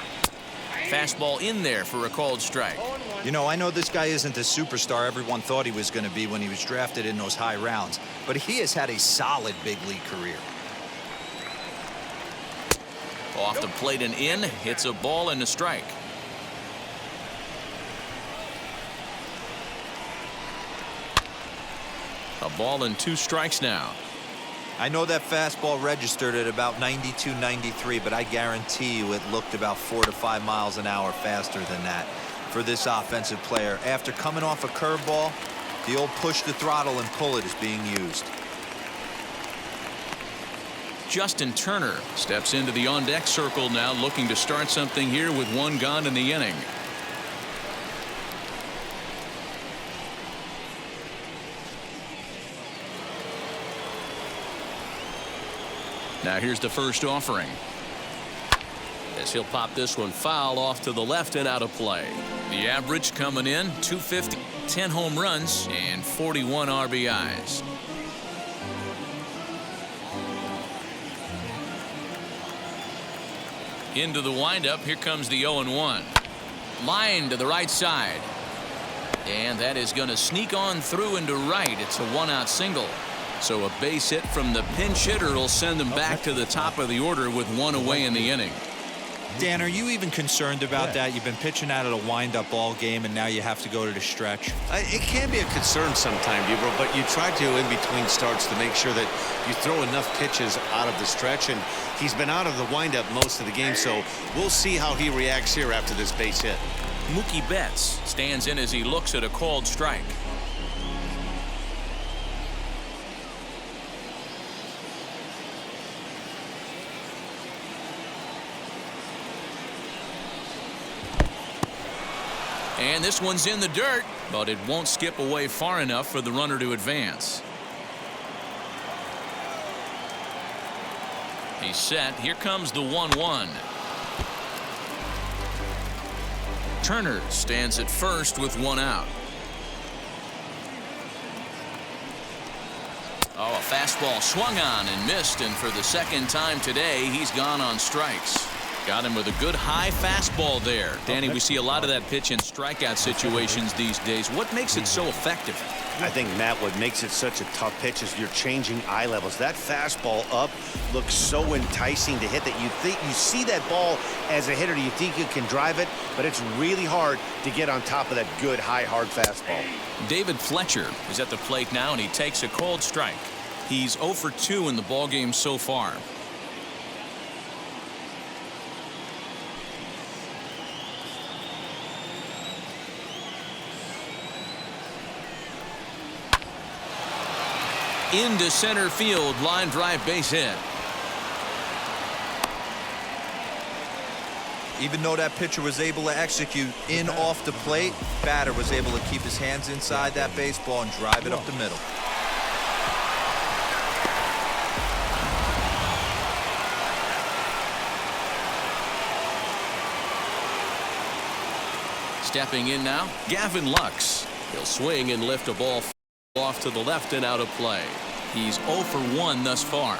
Fastball in there for a called strike. You know, I know this guy isn't the superstar everyone thought he was going to be when he was drafted in those high rounds, but he has had a solid big league career. Off the plate and in. Hits a ball and a strike. A ball and 2 strikes now. I know that fastball registered at about 92, 93, but I guarantee you it looked about 4 to 5 miles an hour faster than that for this offensive player. After coming off a curveball, the old push the throttle and pull it is being used. Justin Turner steps into the on-deck circle now, looking to start something here with 1 gone in the inning. Now here's the first offering. As he'll pop this one foul off to the left and out of play. The average coming in 250, 10 home runs and 41 RBIs. Into the windup. Here comes the 0-1. Line to the right side. And that is going to sneak on through into right. It's a 1-out single. So a base hit from the pinch hitter will send them back to the top of the order with 1 away in the inning. Dan, are you even concerned about that? You've been pitching out of a wind-up ball game, and now you have to go to the stretch. It can be a concern sometimes, Debro, but you try to in between starts to make sure that you throw enough pitches out of the stretch, and he's been out of the windup most of the game, so we'll see how he reacts here after this base hit. Mookie Betts stands in as he looks at a called strike. And this one's in the dirt, but it won't skip away far enough for the runner to advance. He's set. Here comes the 1-1. Turner stands at first with 1 out. Oh, a fastball swung on and missed, and for the second time today, he's gone on strikes. Got him with a good high fastball there. Danny, we see a lot of that pitch in strikeout situations these days. What makes it so effective? I think, Matt, what makes it such a tough pitch is you're changing eye levels. That fastball up looks so enticing to hit that you think you see that ball as a hitter, you think you can drive it, but it's really hard to get on top of that good high hard fastball. David Fletcher is at the plate now, and he takes a called strike. He's 0 for 2 in the ballgame so far. Into center field, line drive, base hit. Even though that pitcher was able to execute in off the plate, batter was able to keep his hands inside that baseball and drive it up the middle. Stepping in now, Gavin Lux. He'll swing and lift a ball off to the left and out of play. He's 0 for 1 thus far.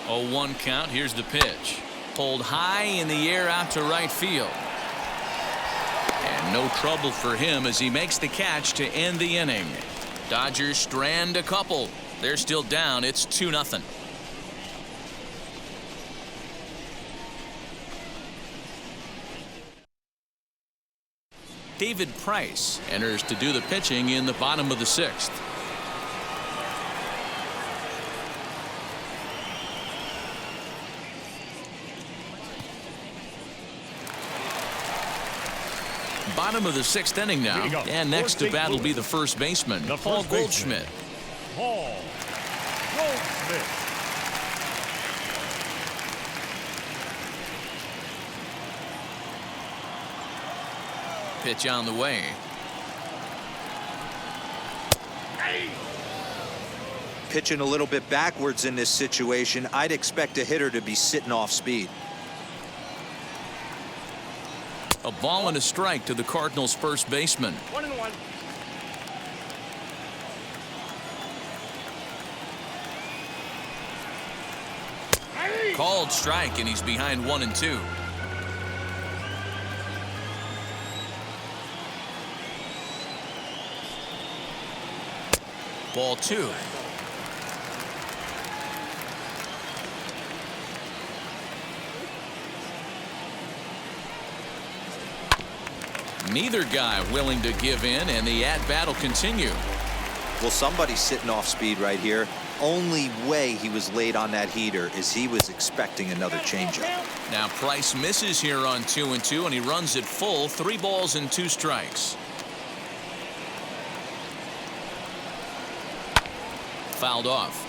Oh, 1 count. Here's the pitch. Pulled high in the air out to right field. And no trouble for him as he makes the catch to end the inning. Dodgers strand a couple. They're still down. It's 2-0. David Price enters to do the pitching in the bottom of the 6th. Bottom of the 6th inning now. And next to bat will be the first baseman, Paul Goldschmidt. Paul Goldschmidt. Pitch on the way. Pitching a little bit backwards in this situation. I'd expect a hitter to be sitting off speed. A ball and a strike to the Cardinals' first baseman. 1-1. Called strike, and he's behind 1-2. Ball 2. Neither guy willing to give in, and the at-bat will continue. Well, somebody's sitting off speed right here. Only way he was late on that heater is he was expecting another changeup. Now Price misses here on 2-2, and he runs it full. 3 balls and 2 strikes. Fouled off.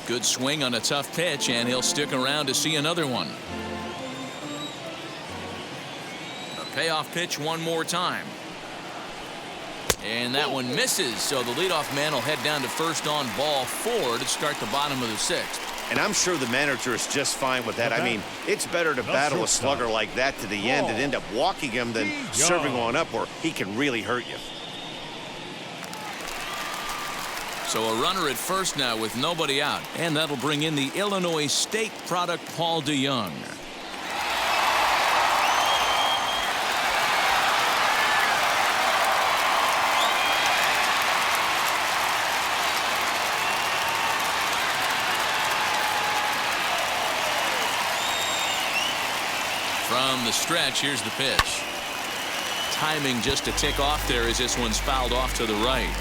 Good swing on a tough pitch, and he'll stick around to see another one. A payoff pitch one more time. And that one misses, so the leadoff man will head down to first on ball 4 to start the bottom of the 6th. And I'm sure the manager is just fine with that. I mean, it's better to battle a slugger like that to the end and end up walking him than serving one up where he can really hurt you. So a runner at first now with nobody out, and that'll bring in the Illinois State product Paul DeYoung. From the stretch, here's the pitch. Timing just a tick off there as this one's fouled off to the right.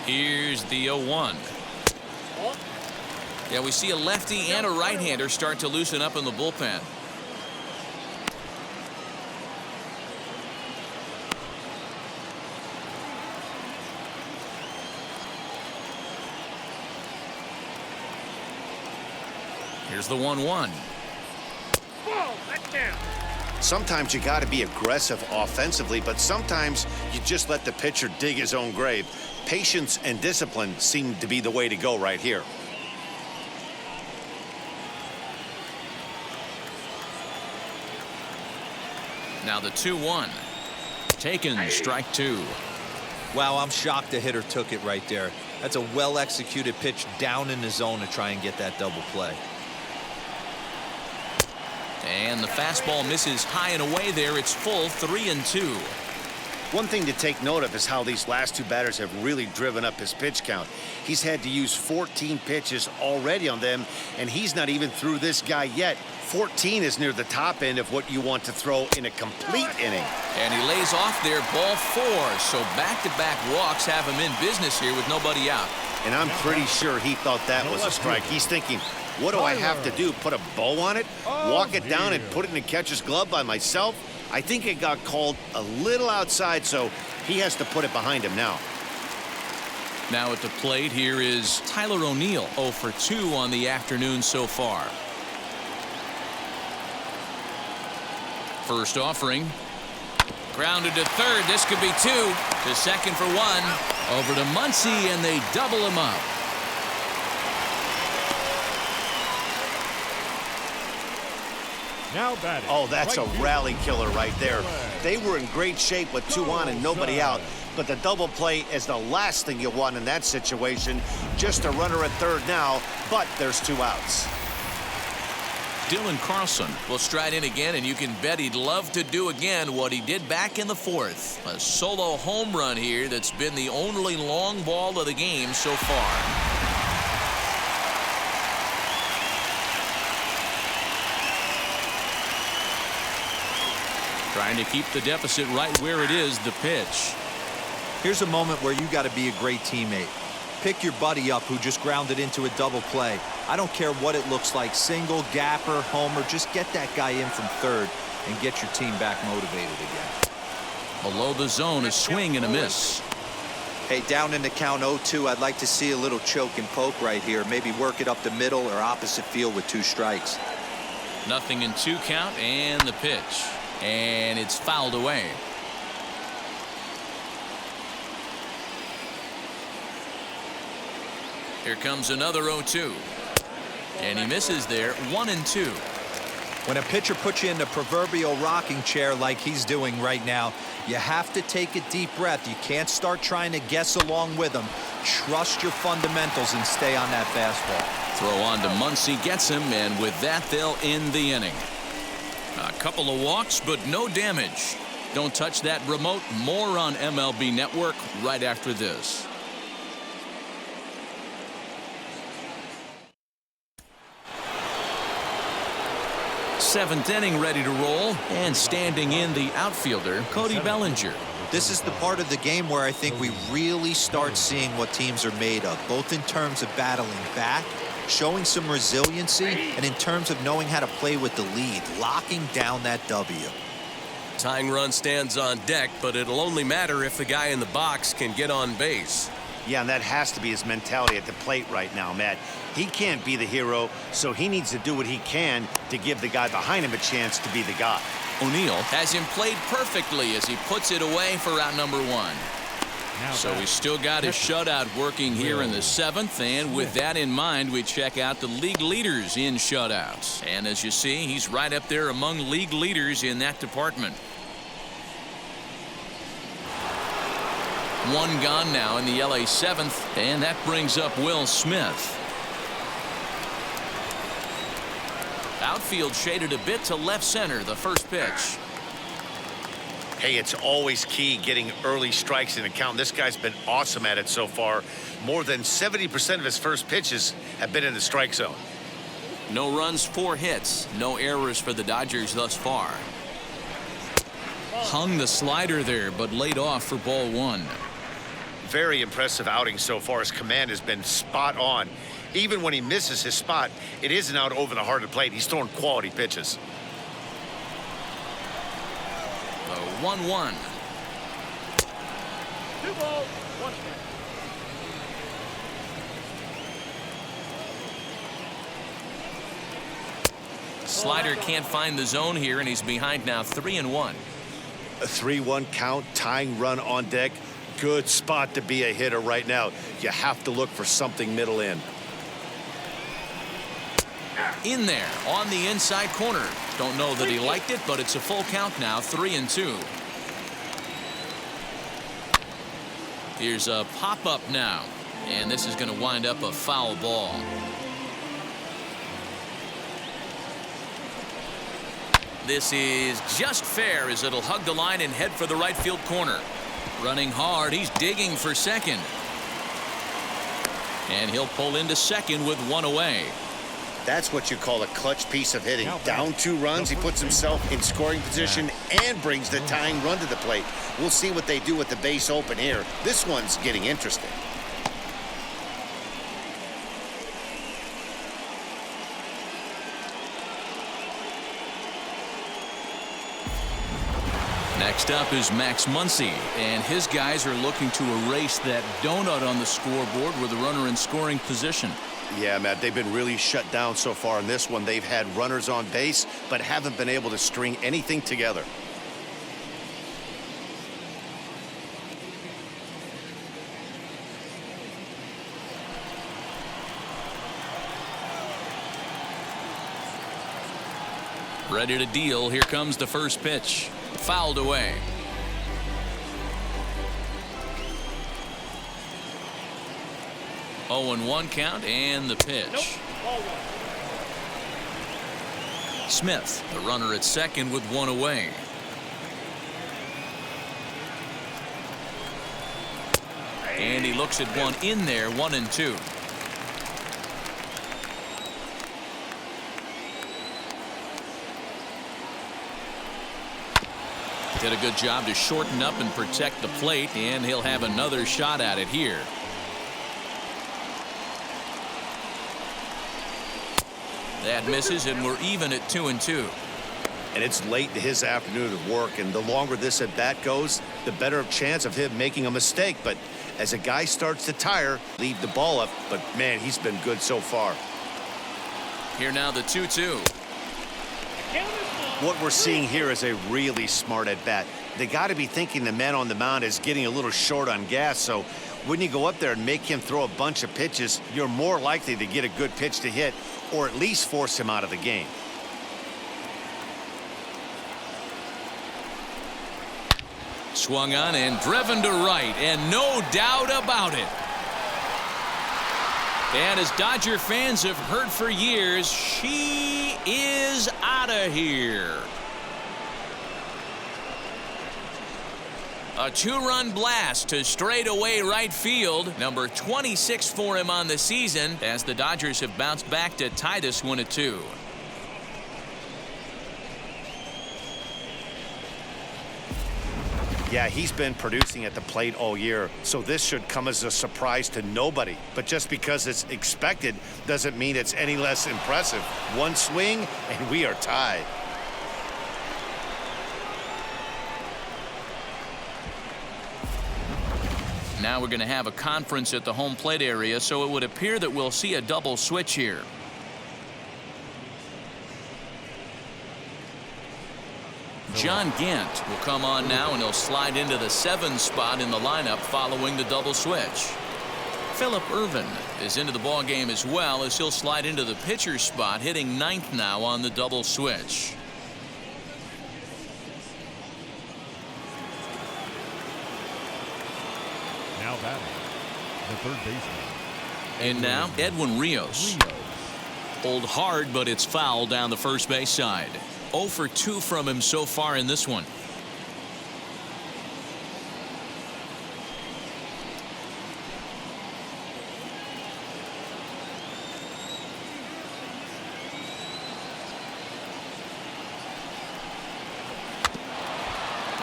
Here's the 0-1. Yeah, we see a lefty and a right-hander start to loosen up in the bullpen. Here's the 1-1. That's down. Sometimes you got to be aggressive offensively, but sometimes you just let the pitcher dig his own grave. Patience and discipline seem to be the way to go right here. Now the 2-1. Taken, strike 2. Wow, I'm shocked the hitter took it right there. That's a well-executed pitch down in the zone to try and get that double play. And the fastball misses high and away there. It's full, 3-2. One thing to take note of is how these last 2 batters have really driven up his pitch count. He's had to use 14 pitches already on them, and he's not even through this guy yet. 14 is near the top end of what you want to throw in a complete inning. And he lays off there, ball 4. So back-to-back walks have him in business here with nobody out. And I'm pretty sure he thought that was a strike. He's thinking, what do I have to do? Put a bow on it? Walk it down and put it in the catcher's glove by myself? I think it got called a little outside, so he has to put it behind him now. Now at the plate here is Tyler O'Neill, 0 for 2 on the afternoon so far. First offering. Grounded to third. This could be 2. To second for 1. Over to Muncy, and they double him up. Now batting. Oh, that's right a field. rally killer right there. They were in great shape with 2 on and nobody out. But the double play is the last thing you want in that situation. Just a runner at third now, but there's 2 outs. Dylan Carlson will stride in again, and you can bet he'd love to do again what he did back in the 4th. A solo home run here that's been the only long ball of the game so far. Trying to keep the deficit right where it is, the pitch. Here's a moment where you got to be a great teammate. Pick your buddy up who just grounded into a double play. I don't care what it looks like, single, gapper, homer, just get that guy in from third and get your team back motivated again. Below the zone, a swing and a miss. Hey, down in the count 0-2, I'd like to see a little choke and poke right here. Maybe work it up the middle or opposite field with 2 strikes. Nothing in 2 count, and the pitch. And it's fouled away. Here comes another 0-2. And he misses there, 1-2. When a pitcher puts you in the proverbial rocking chair like he's doing right now, you have to take a deep breath. You can't start trying to guess along with him. Trust your fundamentals and stay on that fastball. Throw on to Muncy, gets him, and with that, they'll end the inning. A couple of walks, but no damage. Don't touch that remote. More on MLB Network right after this. Seventh inning ready to roll, and standing in the outfielder, Cody Bellinger. This is the part of the game where I think we really start seeing what teams are made of, both in terms of battling back, showing some resiliency, and in terms of knowing how to play with the lead, locking down that W. Tying run stands on deck, but it'll only matter if the guy in the box can get on base. Yeah, and that has to be his mentality at the plate right now, Matt. He can't be the hero, so he needs to do what he can to give the guy behind him a chance to be the guy. O'Neill has him played perfectly as he puts it away for out number 1. So he's still got his shutout working here in the 7th, and with that in mind, we check out the league leaders in shutouts. And as you see, he's right up there among league leaders in that department. 1 gone now in the LA 7th, and that brings up Will Smith. Outfield shaded a bit to left center, the first pitch. Hey, it's always key getting early strikes in the count. This guy's been awesome at it so far. More than 70% of his first pitches have been in the strike zone. No runs, 4 hits. No errors for the Dodgers thus far. Hung the slider there, but laid off for ball 1. Very impressive outing so far. His command has been spot on. Even when he misses his spot, it isn't out over the heart of the plate. He's throwing quality pitches. The 1-1. 2 balls, 1 strike. Slider can't find the zone here, and he's behind now, 3-1. A 3-1 count, tying run on deck. Good spot to be a hitter right now. You have to look for something middle in. In there on the inside corner. Don't know that he liked it, but it's a full count now, 3-2. Here's a pop-up now, and this is going to wind up a foul ball. This is just fair as it'll hug the line and head for the right field corner. Running hard, he's digging for second. And he'll pull into second with 1 away. That's what you call a clutch piece of hitting. Down 2 runs, he puts himself in scoring position and brings the tying run to the plate. We'll see what they do with the base open here. This one's getting interesting. Next up is Max Muncy, and his guys are looking to erase that donut on the scoreboard with a runner in scoring position. Yeah, Matt, they've been really shut down so far in this one. They've had runners on base, but haven't been able to string anything together. Ready to deal. Here comes the first pitch. Fouled away. Oh, 0-1 count, and the pitch. Smith, the runner at second with 1 away. And he looks at one in there, 1-2. Did a good job to shorten up and protect the plate, and he'll have another shot at it here. That misses, and we're even at 2-2. And it's late in his afternoon of work, and the longer this at bat goes, the better chance of him making a mistake. But as a guy starts to tire, leave the ball up. But man, he's been good so far. Here now the 2-2. What we're seeing here is a really smart at bat. They got to be thinking the man on the mound is getting a little short on gas. So when you go up there and make him throw a bunch of pitches, you're more likely to get a good pitch to hit, or at least force him out of the game. Swung on and driven to right, and no doubt about it. And as Dodger fans have heard for years, she is out of here. A two-run blast to straightaway right field. Number 26 for him on the season, as the Dodgers have bounced back to tie this one at 2. Yeah, he's been producing at the plate all year, so this should come as a surprise to nobody. But just because it's expected doesn't mean it's any less impressive. One swing, and we are tied. Now we're going to have a conference at the home plate area, so it would appear that we'll see a double switch here. John Gant will come on now, and he'll slide into the 7 spot in the lineup following the double switch. Phillip Ervin is into the ball game as well, as he'll slide into the pitcher spot, hitting 9th now on the double switch. Now batting, the third baseman. And now Edwin Rios. Pulled hard, but it's foul down the first base side. 0 for 2 from him so far in this one.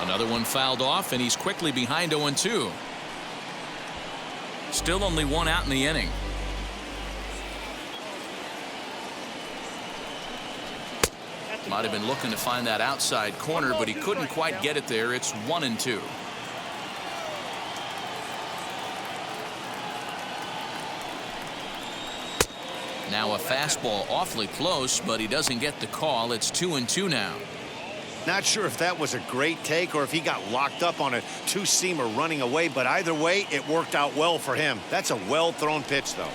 Another one fouled off, and he's quickly behind 0-2. Still only 1 out in the inning. Might have been looking to find that outside corner, but he couldn't quite get it there. It's 1-2. Now a fastball awfully close, but he doesn't get the call. It's 2-2 now. Not sure if that was a great take or if he got locked up on a two-seamer running away, but either way, it worked out well for him. That's a well-thrown pitch, though.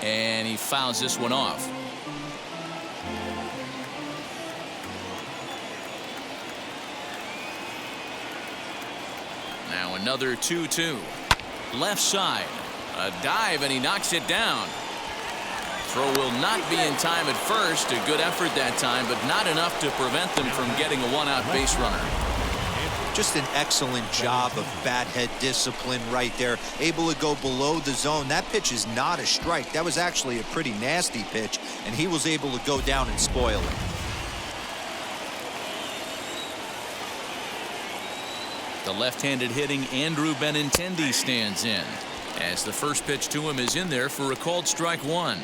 And he fouls this one off. Now another 2-2. Left side. A dive, and he knocks it down. Throw will not be in time at first. A good effort that time, but not enough to prevent them from getting a one-out base runner. Just an excellent job of bat head discipline right there. Able to go below the zone. That pitch is not a strike. That was actually a pretty nasty pitch, and he was able to go down and spoil it. The left-handed hitting Andrew Benintendi stands in, as the first pitch to him is in there for a called strike 1.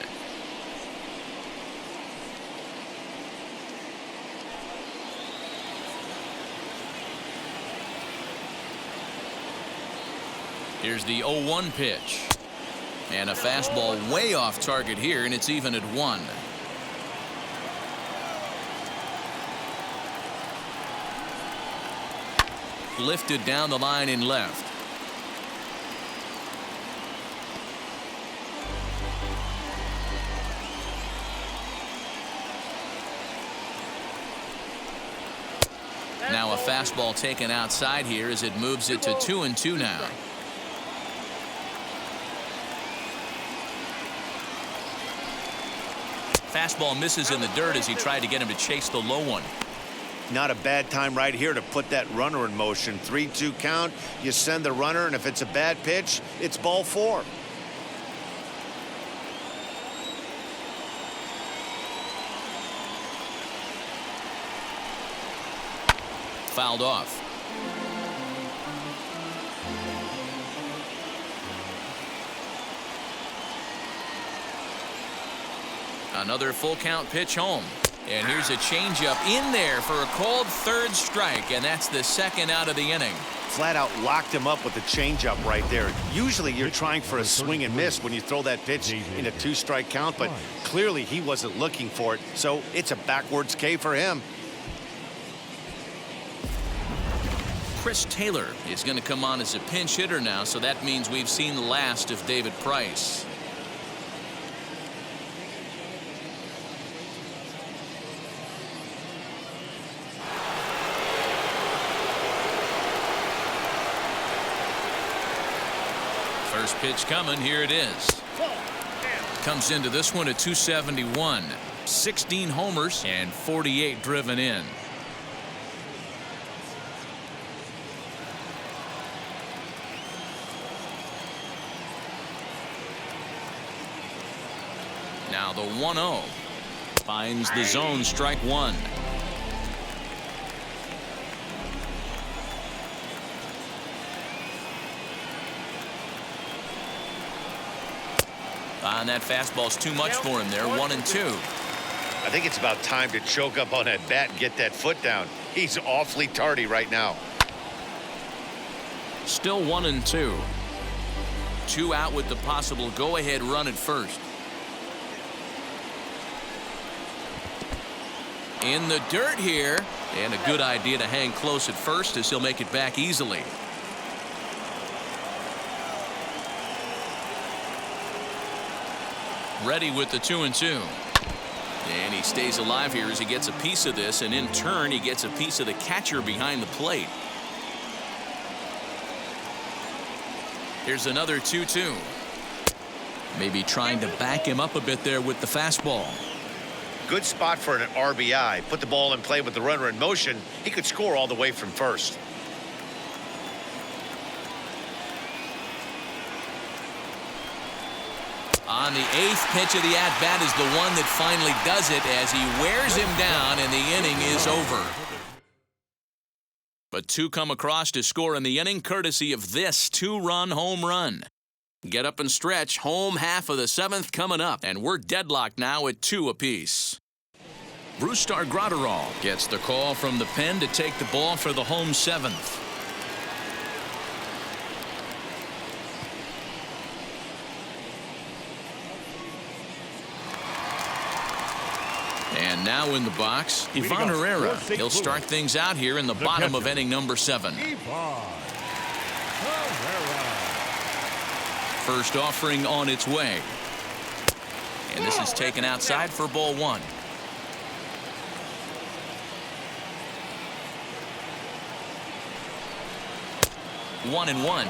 Here's the 0-1 pitch. And a fastball way off target here, and it's even at 1. Lifted down the line in left. Now a fastball taken outside here as it moves it to 2-2 now. Fastball misses in the dirt as he tried to get him to chase the low one. Not a bad time right here to put that runner in motion. 3-2 count. You send the runner, and if it's a bad pitch, it's ball 4. Fouled off. Another full count pitch home. And here's a changeup in there for a called third strike, and that's the second out of the inning. Flat out locked him up with the changeup right there. Usually you're trying for a swing and miss when you throw that pitch in a 2-strike count, but clearly he wasn't looking for it, so it's a backwards K for him. Chris Taylor is going to come on as a pinch hitter now, so that means we've seen the last of David Price. First pitch coming. Here it is. Comes into this one at 271. 16 homers and 48 driven in. Now the 1-0 finds the zone, strike one. And that fastball's too much for him there. 1-2. I think it's about time to choke up on that bat and get that foot down. He's awfully tardy right now. Still 1-2. 2 out with the possible go-ahead run at first. In the dirt here, and a good idea to hang close at first as he'll make it back easily. Ready with the 2-2. And he stays alive here as he gets a piece of this, and in turn he gets a piece of the catcher behind the plate. Here's another 2-2. Maybe trying to back him up a bit there with the fastball. Good spot for an RBI. Put the ball in play with the runner in motion. He could score all the way from first. On the 8th pitch of the at-bat is the one that finally does it as he wears him down and the inning is over. But 2 come across to score in the inning courtesy of this 2-run home run. Get up and stretch. Home half of the 7th coming up, and we're deadlocked now at 2 apiece. Brustar Graterol gets the call from the pen to take the ball for the home 7th. And now in the box, Ivan Herrera. He'll start things out here in the bottom of inning number 7. First offering on its way. And this is taken outside for ball 1. One and one.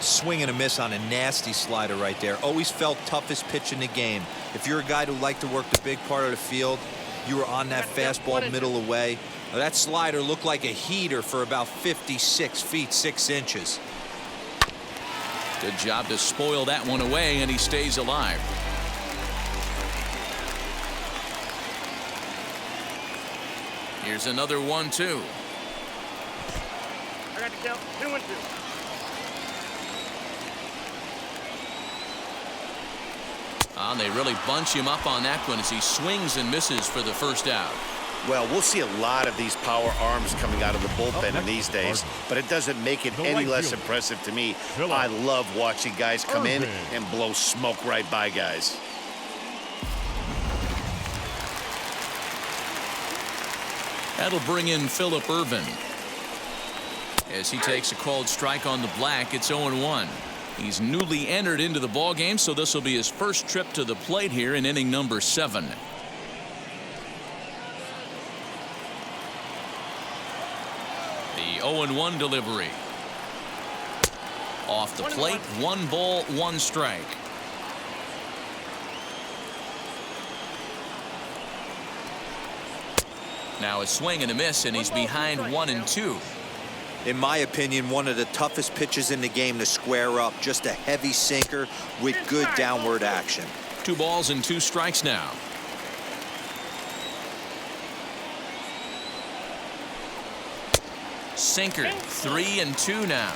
Swing and a miss on a nasty slider right there. Always felt toughest pitch in the game. If you're a guy who liked to work the big part of the field, you were on that fastball middle away. Now, that slider looked like a heater for about 56 feet 6 inches. Good job to spoil that one away, and he stays alive. Here's another 1-2. I got to count 2-2. They really bunch him up on that one as he swings and misses for the first out. Well, we'll see a lot of these power arms coming out of the bullpen in these days, but it doesn't make it any less impressive to me. I love watching guys come in and blow smoke right by guys. That'll bring in Phillip Ervin. As he takes a called strike on the black, it's 0-1. He's newly entered into the ballgame, so this will be his first trip to the plate here in inning number 7. The 0-1 delivery. Off the plate, 1 ball, 1 strike. Now a swing and a miss, and he's behind 1-2. In my opinion, one of the toughest pitches in the game to square up. Just a heavy sinker with good downward action. 2 balls and 2 strikes now. Sinker, 3-2 now.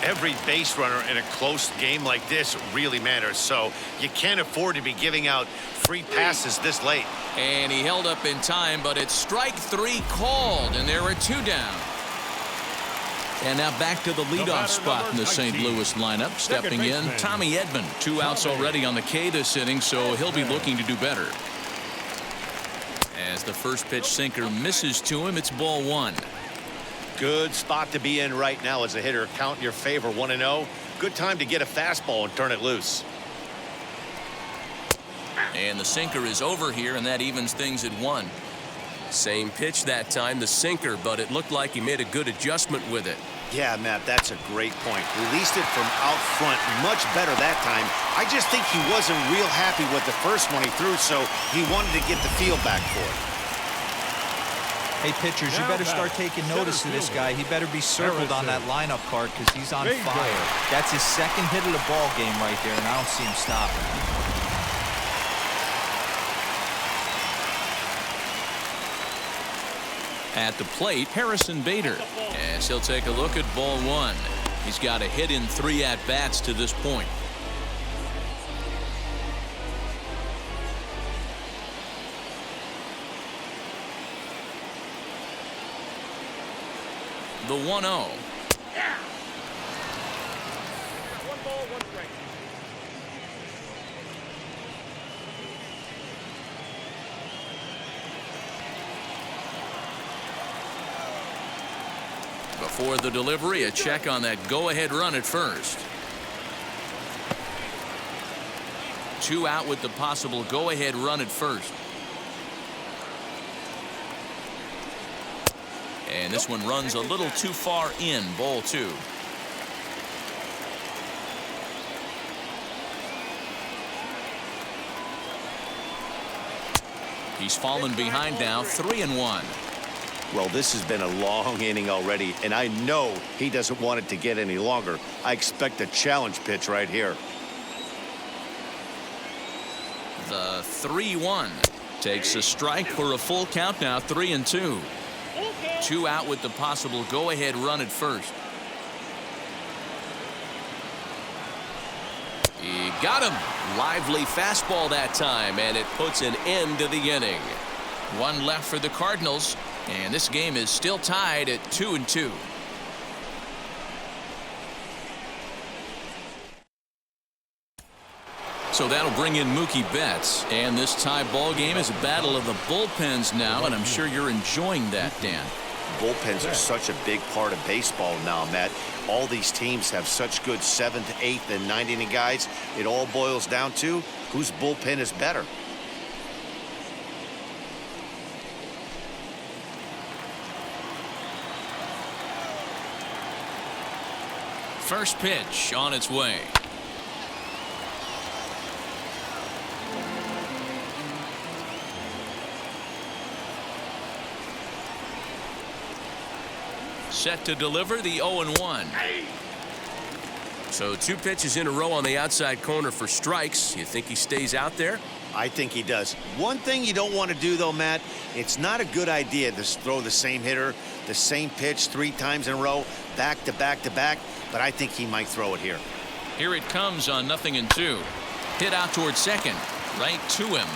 Every base runner in a close game like this really matters, so you can't afford to be giving out free passes this late. And he held up in time, but it's strike 3 called, and there are 2 down. And now back to the leadoff spot in the St. Louis lineup. Stepping in, Tommy Edman. 2 outs already on the K this inning, so he'll be looking to do better. As the first pitch sinker misses to him, it's ball 1. Good spot to be in right now as a hitter. Count in your favor, 1-0. Good time to get a fastball and turn it loose. And the sinker is over here, and that evens things at 1. Same pitch that time, the sinker, but it looked like he made a good adjustment with it. Yeah, Matt, that's a great point. Released it from out front much better that time. I just think he wasn't real happy with the first one he threw, so he wanted to get the feel back for it. Hey, pitchers, you better start taking notice of this guy. He better be circled on that lineup card because he's on fire. That's his second hit of the ball game right there, and I don't see him stopping. At the plate, Harrison Bader, as he'll take a look at ball 1. He's got a hit in 3 at-bats to this point. The 1-0. 1 ball, 1 strike. Before the delivery, a check on that go-ahead run at first. 2 out with the possible go-ahead run at first. And this one runs a little too far in, ball 2. He's fallen behind now, 3-1. Well, this has been a long inning already, and I know he doesn't want it to get any longer. I expect a challenge pitch right here. The 3-1 takes a strike for a full count now, 3-2. 2 out with the possible go-ahead run at first. He got him. Lively fastball that time, and it puts an end to the inning. 1 left for the Cardinals. And this game is still tied at 2-2. So that'll bring in Mookie Betts. And this tie ball game is a battle of the bullpens now, and I'm sure you're enjoying that, Dan. Bullpens are such a big part of baseball now, Matt. All these teams have such good 7th, 8th, and 9th inning guys. It all boils down to whose bullpen is better. First pitch on its way. Set to deliver the 0-1. So 2 pitches in a row on the outside corner for strikes. You think he stays out there? I think he does. One thing you don't want to do, though, Matt, it's not a good idea to throw the same hitter, the same pitch 3 times in a row, back to back to back, but I think he might throw it here. Here it comes on 0-2. Hit out towards second, right to him.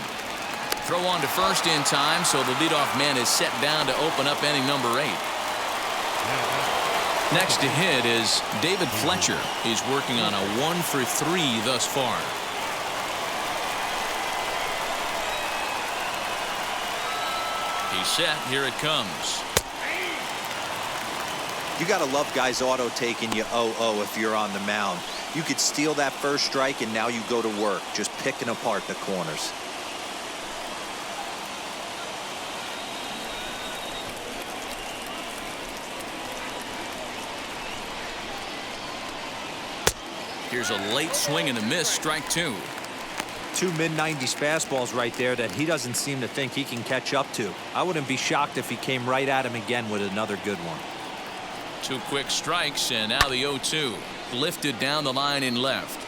Throw on to first in time, so the leadoff man is set down to open up inning number 8. Next to hit is David Fletcher. He's working on a 1 for 3 thus far. He's set. Here it comes. You got to love guys auto taking you 0-0 if you're on the mound. You could steal that first strike, and now you go to work, just picking apart the corners. Here's a late swing and a miss, strike 2. 2 mid-90s fastballs right there that he doesn't seem to think he can catch up to. I wouldn't be shocked if he came right at him again with another good one. 2 quick strikes, and now the 0-2. Lifted down the line in left.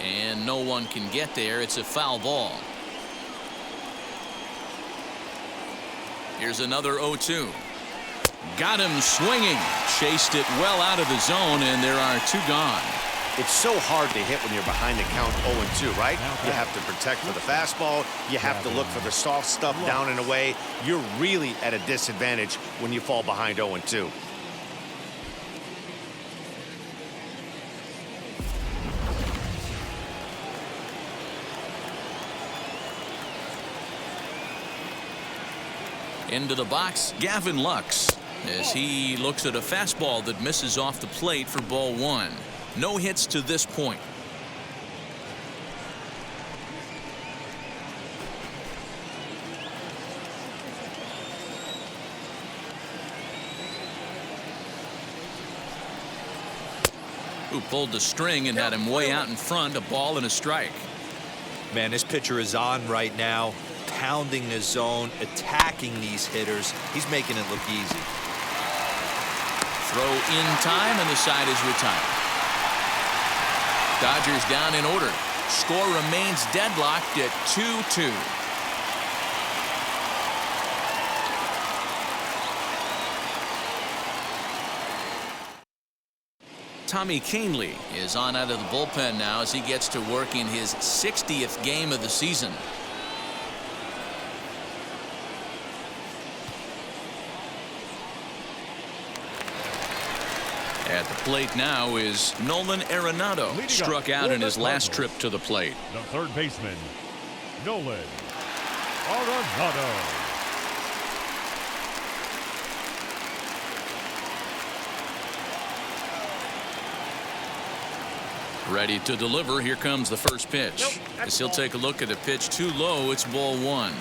And no one can get there. It's a foul ball. Here's another 0-2. Got him swinging. Chased it well out of the zone, and there are 2 gone. It's so hard to hit when you're behind the count 0-2, right? You have to protect for the fastball. You have to look for the soft stuff down and away. You're really at a disadvantage when you fall behind 0-2. Into the box, Gavin Lux, as he looks at a fastball that misses off the plate for ball 1. No hits to this point. Who pulled the string and had him way out in front, a ball and a strike. Man, this pitcher is on right now, pounding the zone, attacking these hitters. He's making it look easy. Throw in time, and the side is retired. Dodgers down in order. Score remains deadlocked at 2-2. Tommy Kahnle is on out of the bullpen now as he gets to work in his 60th game of the season. At the plate now is Nolan Arenado, struck out in his last trip to the plate. The third baseman, Nolan Arenado. Ready to deliver. Here comes the first pitch. As he'll take a look at a pitch too low. It's ball 1.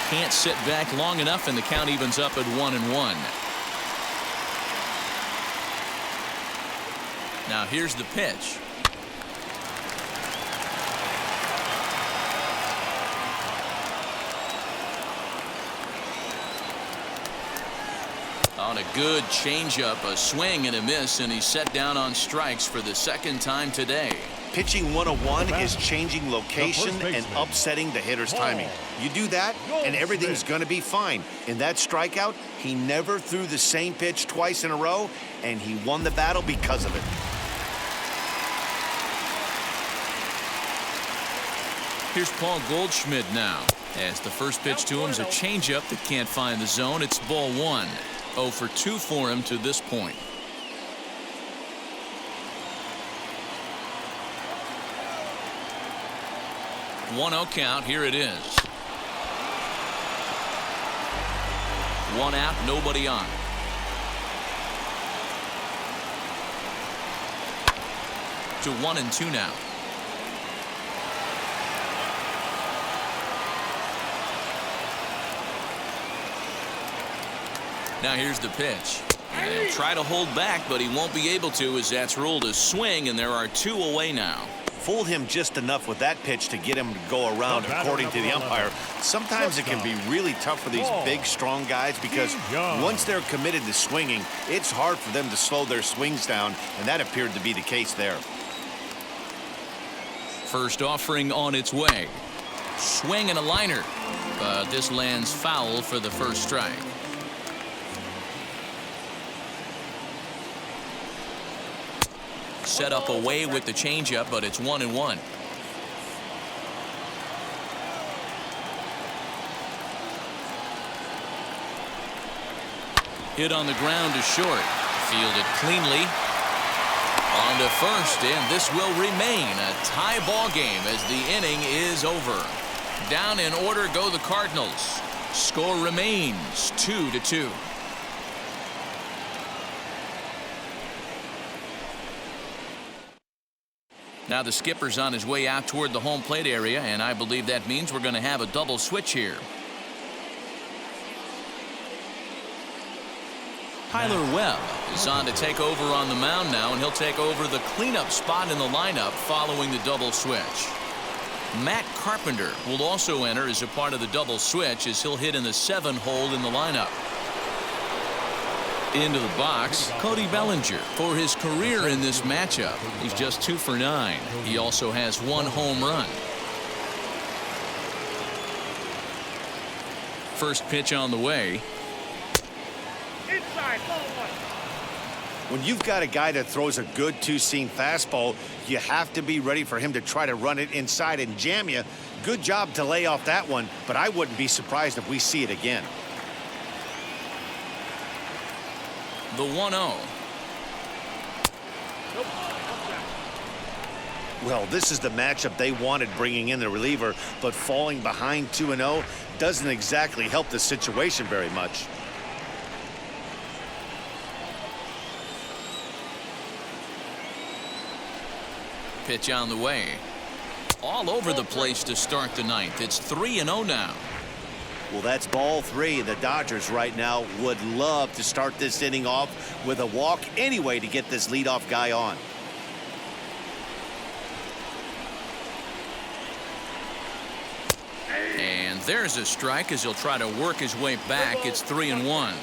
Can't sit back long enough, and the count evens up at 1-1. Now here's the pitch. On a good changeup, a swing and a miss, and he's set down on strikes for the 2nd time today. Pitching 101 is changing location and upsetting the hitter's timing. You do that, and everything's going to be fine. In that strikeout, he never threw the same pitch twice in a row, and he won the battle because of it. Here's Paul Goldschmidt now, as the first pitch to him is a changeup that can't find the zone. It's ball 1. 0 for 2 for him to this point. One-0 count. Here it is. 1 out, nobody on. To 1-2 now. Now here's the pitch. And he'll try to hold back, but he won't be able to, as that's ruled a swing, and there are 2 away now. Fooled him just enough with that pitch to get him to go around, according to the umpire. Sometimes it can be really tough for these big, strong guys because once they're committed to swinging, it's hard for them to slow their swings down, and that appeared to be the case there. First offering on its way. Swing and a liner, but this lands foul for the first strike. Set up away with the changeup, but it's 1-1. Hit on the ground to short. Fielded cleanly. On to first, and this will remain a tie ball game as the inning is over. Down in order go the Cardinals. Score remains 2-2. Now the skipper's on his way out toward the home plate area, and I believe that means we're going to have a double switch here. Tyler Webb is on to take over on the mound now, and he'll take over the cleanup spot in the lineup following the double switch. Matt Carpenter will also enter as a part of the double switch as he'll hit in the 7 hole in the lineup. Into the box, Cody Bellinger for his career in this matchup. He's just 2 for 9. He also has 1 home run. first pitch on the way. Inside, ball one. When you've got a guy that throws a good two-seam fastball, you have to be ready for him to try to run it inside and jam you. Good job to lay off that one, but I wouldn't be surprised if we see it again. The 1-0. Well, this is the matchup they wanted, bringing in the reliever, but falling behind 2-0 doesn't exactly help the situation very much. Pitch on the way. All over the place to start the ninth. It's 3-0 now. Well, that's ball three. The Dodgers right now would love to start this inning off with a walk anyway to get this leadoff guy on. And there's a strike as he'll try to work his way back. It's 3-1.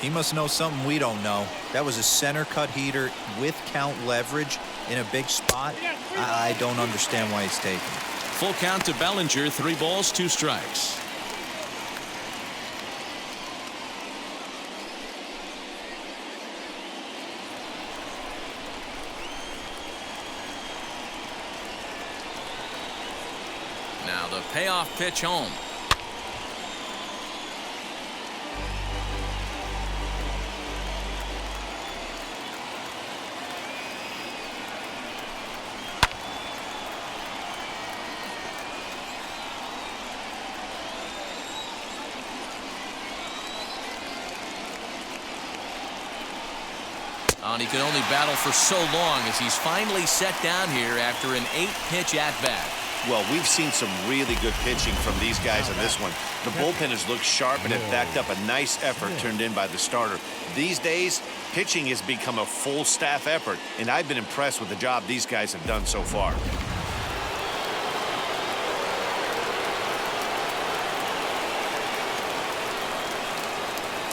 He must know something we don't know. That was a center cut heater with count leverage in a big spot. I don't understand why he's taking. Full count to Bellinger. 3 balls, 2 strikes. Now the payoff pitch home. And he can only battle for so long as he's finally set down here after an 8-pitch at-bat. Well, we've seen some really good pitching from these guys in this one. The bullpen has looked sharp and it backed up a nice effort turned in by the starter. These days, pitching has become a full staff effort, and I've been impressed with the job these guys have done so far.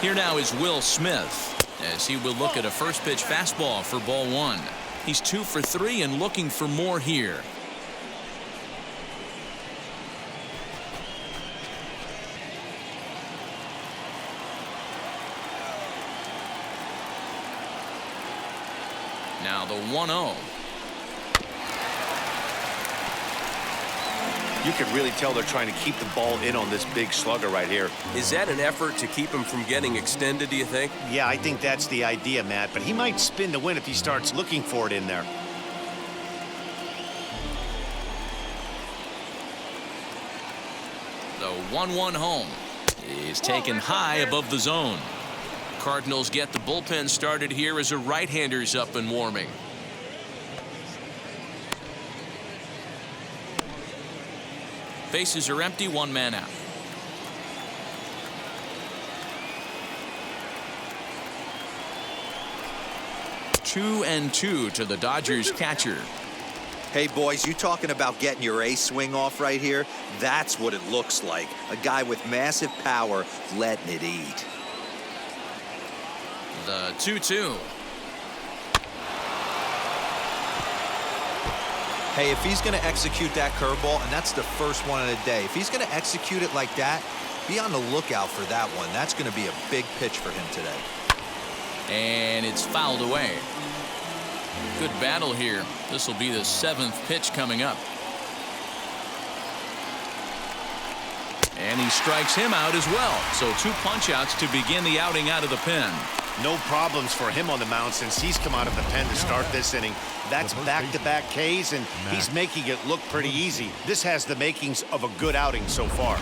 Here now is Will Smith, as he will look at a first pitch fastball for ball 1. He's 2 for 3 and looking for more here. Now the 1-0. You can really tell they're trying to keep the ball in on this big slugger right here. Is that an effort to keep him from getting extended, do you think? Yeah, I think that's the idea, Matt, but he might spin to win if he starts looking for it in there. The 1-1 home is taken high above the zone. Cardinals get the bullpen started here as a right-hander's up and warming. Bases are empty, 1 man out. Two and 2 to the Dodgers catcher. Hey, boys, you talking about getting your A swing off right here? That's what it looks like. A guy with massive power letting it eat. The 2-2. Hey, if he's going to execute that curveball, and that's the first one of the day, if he's going to execute it like that, be on the lookout for that one. That's going to be a big pitch for him today. And it's fouled away. Good battle here. This will be the 7th pitch coming up. And he strikes him out as well. So 2 punch-outs to begin the outing out of the pen. No problems for him on the mound since he's come out of the pen to start this inning. That's back-to-back Ks, and he's making it look pretty easy. This has the makings of a good outing so far.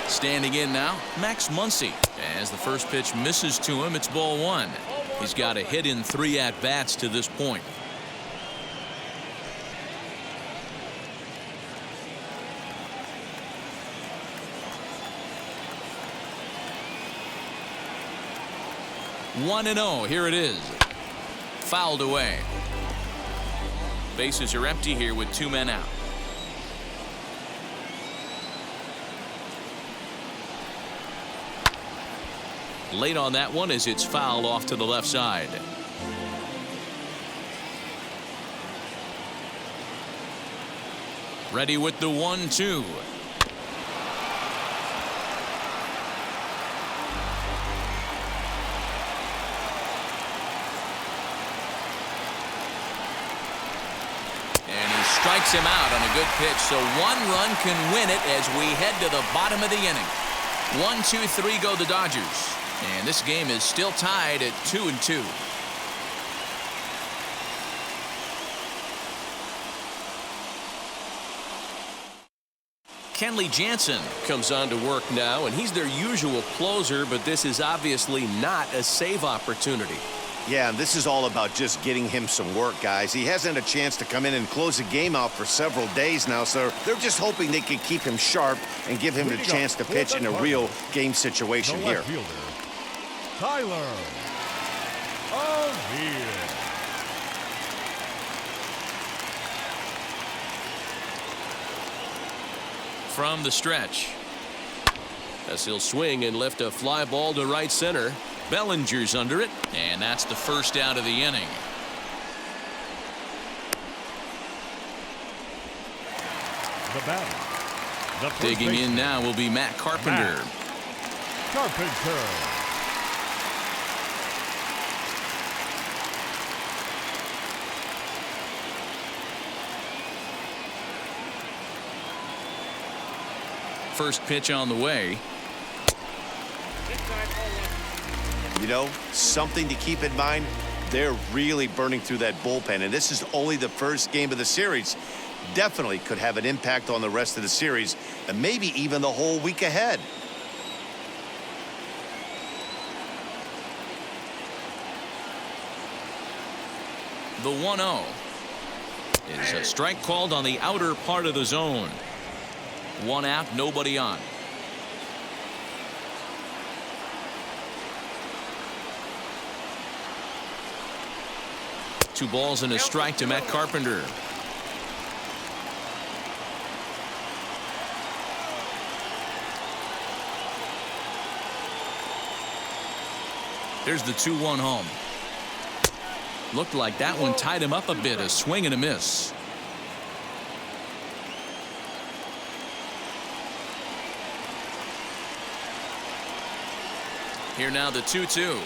Standing in now, Max Muncy. As the first pitch misses to him, it's ball 1. He's got a hit in 3 at-bats to this point. One and 0. Here it is. Fouled away. Bases are empty here with 2 men out. Late on that one as it's fouled off to the left side. Ready with the 1-2. And he strikes him out on a good pitch, so 1 run can win it as we head to the bottom of the inning. 1-2-3 go the Dodgers, and this game is still tied at 2-2. Kenley Jansen Comes on to work now, and he's their usual closer, but this is obviously not a save opportunity. Yeah, and this is all about just getting him some work, guys. He hasn't had a chance to come in and close the game out for several days now, so they're just hoping they can keep him sharp and give him the chance to pitch in a real game situation here. Tyler O'Neill. From the stretch. As he'll swing and lift a fly ball to right center. Bellinger's under it, and that's the first out of the inning. The batter. The first Digging in baseman, now will be Matt Carpenter. Carpenter. First pitch on the way. You know, something to keep in mind, they're really burning through that bullpen, and this is only the first game of the series. Definitely could have an impact on the rest of the series, and maybe even the whole week ahead. The 1-0 is a strike called on the outer part of the zone. 1 out, nobody on. Two balls and a strike to Matt Carpenter. Here's the 2-1 home. Looked like that one tied him up a bit. A swing and a miss. Here now the 2-2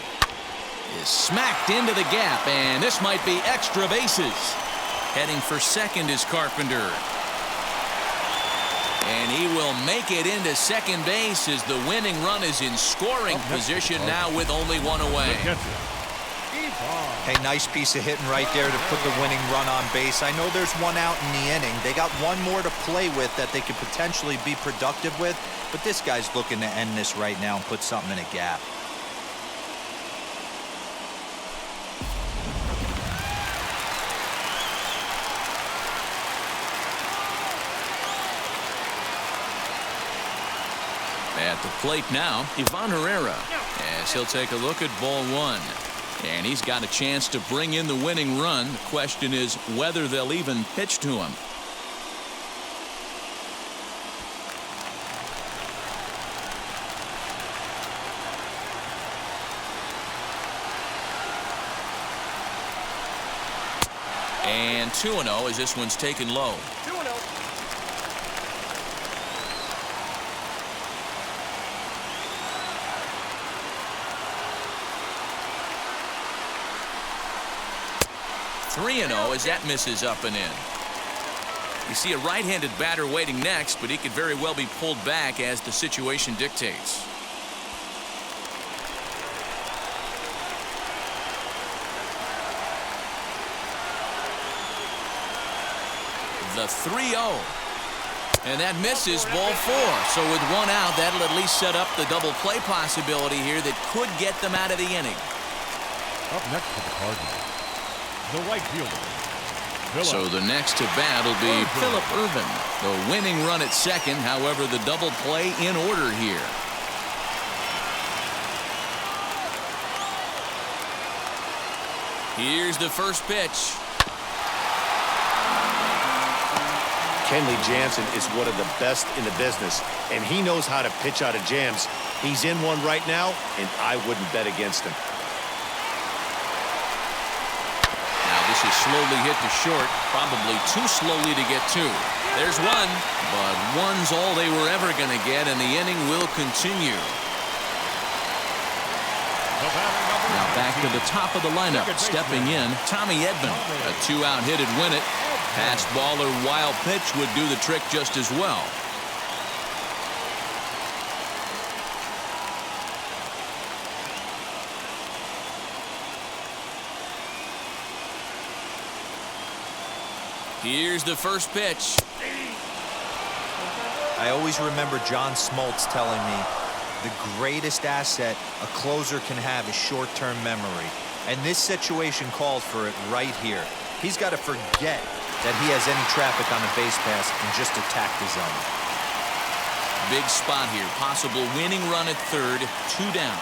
is smacked into the gap, and this might be extra bases. Heading for second is Carpenter. And he will make it into second base as the winning run is in scoring position now with only 1 away. Hey, nice piece of hitting right there to put the winning run on base. I know there's 1 out in the inning. They got 1 more to play with that they could potentially be productive with, but this guy's looking to end this right now and put something in a gap. At the plate now, Ivan Herrera, as he'll take a look at ball 1. And he's got a chance to bring in the winning run. The question is whether they'll even pitch to him. And 2-0 as this one's taken low. 2-0. Three 3-0 as that misses up and in. You see a right-handed batter waiting next, but he could very well be pulled back as the situation dictates. The 3-0. And that misses ball 4. So with 1 out, that'll at least set up the double play possibility here that could get them out of the inning. Up next for the Cardinals, the right fielder. So the next to bat will be Phillip Ervin. The winning run at second. However, the double play in order here. Here's the first pitch. Kenley Jansen is one of the best in the business, and he knows how to pitch out of jams. He's in one right now, and I wouldn't bet against him. Now this is slowly hit to short, probably too slowly to get to. There's one, but one's all they were ever going to get, and the inning will continue. Now back to the top of the lineup. Stepping in, Tommy Edman. A 2-out hit would win it. Pass ball or wild pitch would do the trick just as well. Here's the first pitch. I always remember John Smoltz telling me the greatest asset a closer can have is short-term memory. And this situation called for it right here. He's got to forget that he has any traffic on the base pass and just attack the zone. Big spot here. Possible winning run at third. 2 down.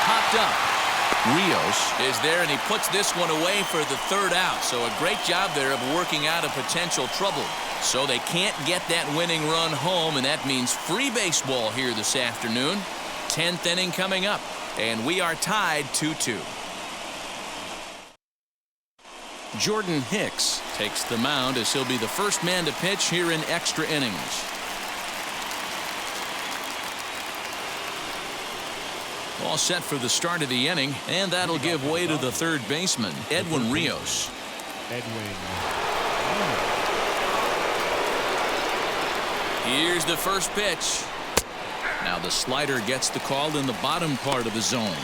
Popped up. Rios is there, and he puts this one away for the 3rd out. So a great job there of working out a potential trouble. So they can't get that winning run home, and that means free baseball here this afternoon. 10th inning coming up, and we are tied 2-2. Jordan Hicks takes the mound as he'll be the first man to pitch here in extra innings. All set for the start of the inning, and that'll give way to the third baseman, Edwin Rios. Here's the first pitch. Now the slider gets the call in the bottom part of the zone.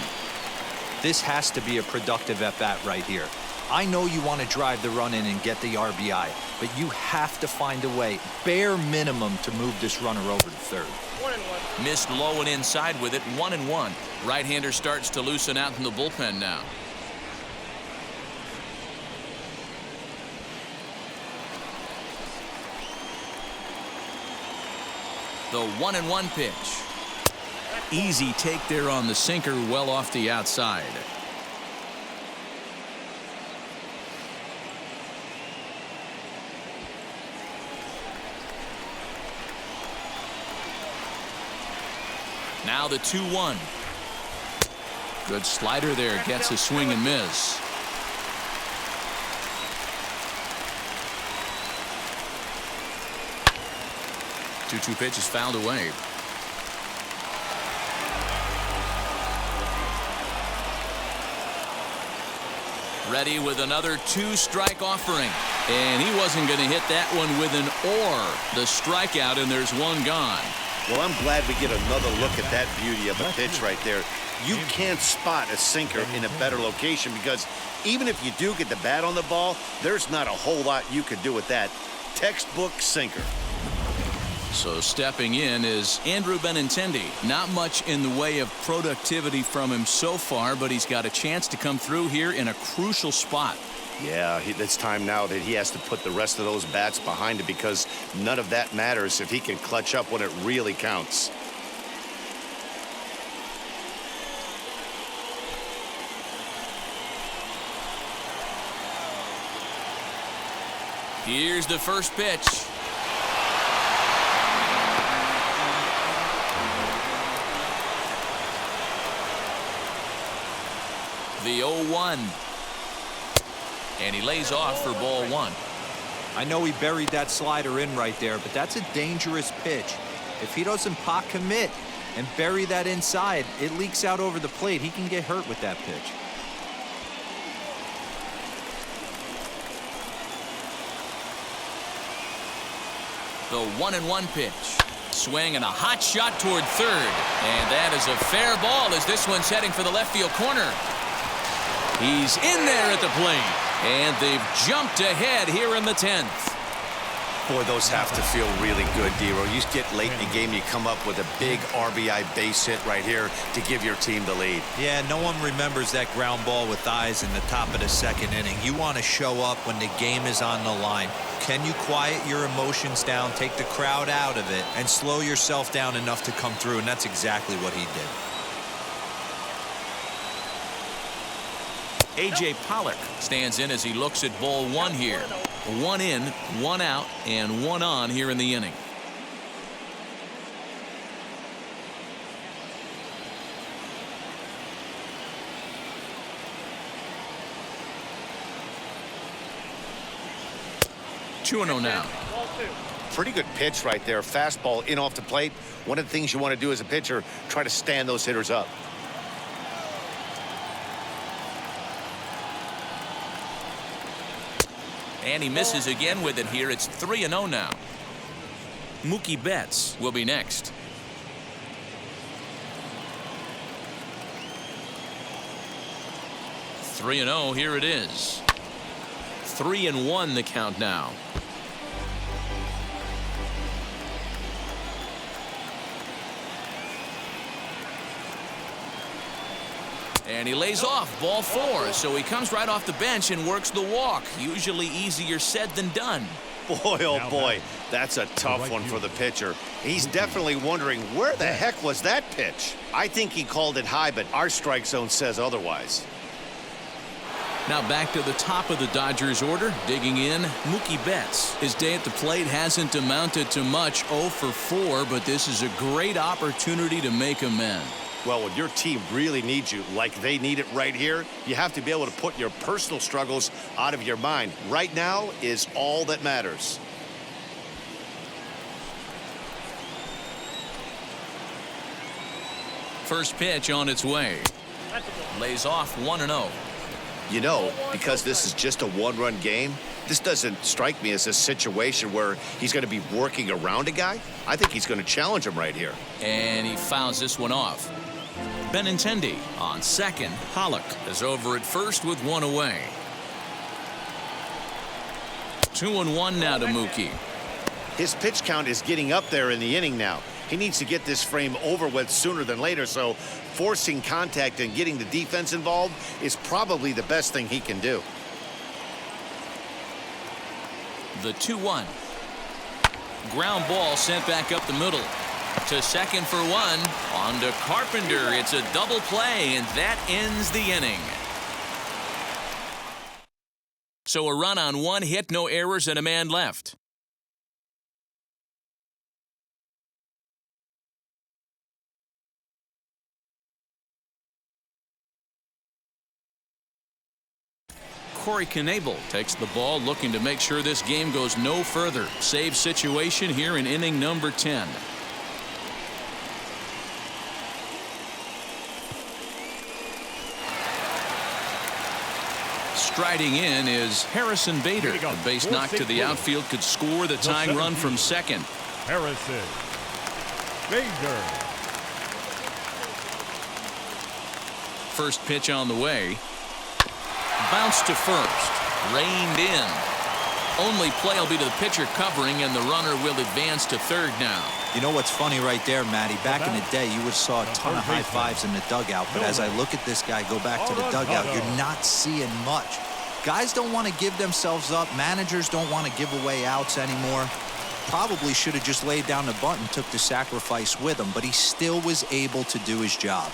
This has to be a productive at-bat right here. I know you want to drive the run in and get the RBI, but you have to find a way, bare minimum, to move this runner over to third. 1-1. Missed low and inside with it. 1-1. Right-hander starts to loosen out in the bullpen now. The 1-1 pitch. Easy take there on the sinker, well off the outside. Now the 2-1. Good slider there, gets a swing and miss. Two pitch is fouled away. Ready with another 2-strike offering. And he wasn't going to hit that one with an or. The strikeout, and there's one gone. Well, I'm glad we get another look at that beauty of a pitch right there. You can't spot a sinker in a better location because even if you do get the bat on the ball, there's not a whole lot you could do with that. Textbook sinker. So stepping in is Andrew Benintendi. Not much in the way of productivity from him so far, but he's got a chance to come through here in a crucial spot. Yeah, it's time now that he has to put the rest of those bats behind it because none of that matters if he can clutch up when it really counts. Here's the first pitch. The 0-1. And he lays off for ball 1. I know he buried that slider in right there, but that's a dangerous pitch. If he doesn't pot commit and bury that inside, it leaks out over the plate. He can get hurt with that pitch. The 1-1 pitch. Swing and a hot shot toward third. And that is a fair ball as this one's heading for the left field corner. He's in there at the plate. And they've jumped ahead here in the 10th. Boy, those have to feel really good, Dero. You get late in the game, you come up with a big RBI base hit right here to give your team the lead. Yeah, no one remembers that ground ball with eyes in the top of the second inning. You want to show up when the game is on the line. Can you quiet your emotions down, take the crowd out of it, and slow yourself down enough to come through? And that's exactly what he did. A.J. Pollock stands in as he looks at ball 1 here. 1 in, 1 out, and 1 on here in the inning. 2-0 now. Ball 2. Pretty good pitch right there. Fastball in off the plate. One of the things you want to do as a pitcher, try to stand those hitters up. And he misses again with it here. It's 3-0 now. Mookie Betts will be next. Three and 0. Here it is. 3-1 the count now. And he lays off ball 4, so he comes right off the bench and works the walk. Usually easier said than done. Boy, oh boy, that's a tough one for the pitcher. He's definitely wondering, where the heck was that pitch? I think he called it high, but our strike zone says otherwise. Now back to the top of the Dodgers order. Digging in, Mookie Betts. His day at the plate hasn't amounted to much, 0 for 4, but this is a great opportunity to make amends. Well, when your team really needs you, like they need it right here, you have to be able to put your personal struggles out of your mind. Right now is all that matters. First pitch on its way. Lays off 1-0. You know, because this is just a one-run game, this doesn't strike me as a situation where he's going to be working around a guy. I think he's going to challenge him right here. And he fouls this one off. Benintendi on second. Pollock is over at first with 1 away. 2-1 now to Mookie. His pitch count is getting up there in the inning now. He needs to get this frame over with sooner than later, so forcing contact and getting the defense involved is probably the best thing he can do. The 2-1. Ground ball sent back up the middle. To second for 1. On to Carpenter. It's a double play, and that ends the inning. So a run on 1 hit, no errors, and a man left. Corey Knebel takes the ball, looking to make sure this game goes no further. Save situation here in inning number 10. Striding in is Harrison Bader. The base knock to the outfield could score the tying run from second. Harrison Bader. First pitch on the way. Bounce to first. Reined in. Only play will be to the pitcher covering, and the runner will advance to third now. You know what's funny right there, Matty? Back in the day, you would have saw a ton of high fives in the dugout. But as I look at this guy go back to the dugout, you're not seeing much. Guys don't want to give themselves up. Managers don't want to give away outs anymore. Probably should have just laid down the bunt and took the sacrifice with him, but he still was able to do his job.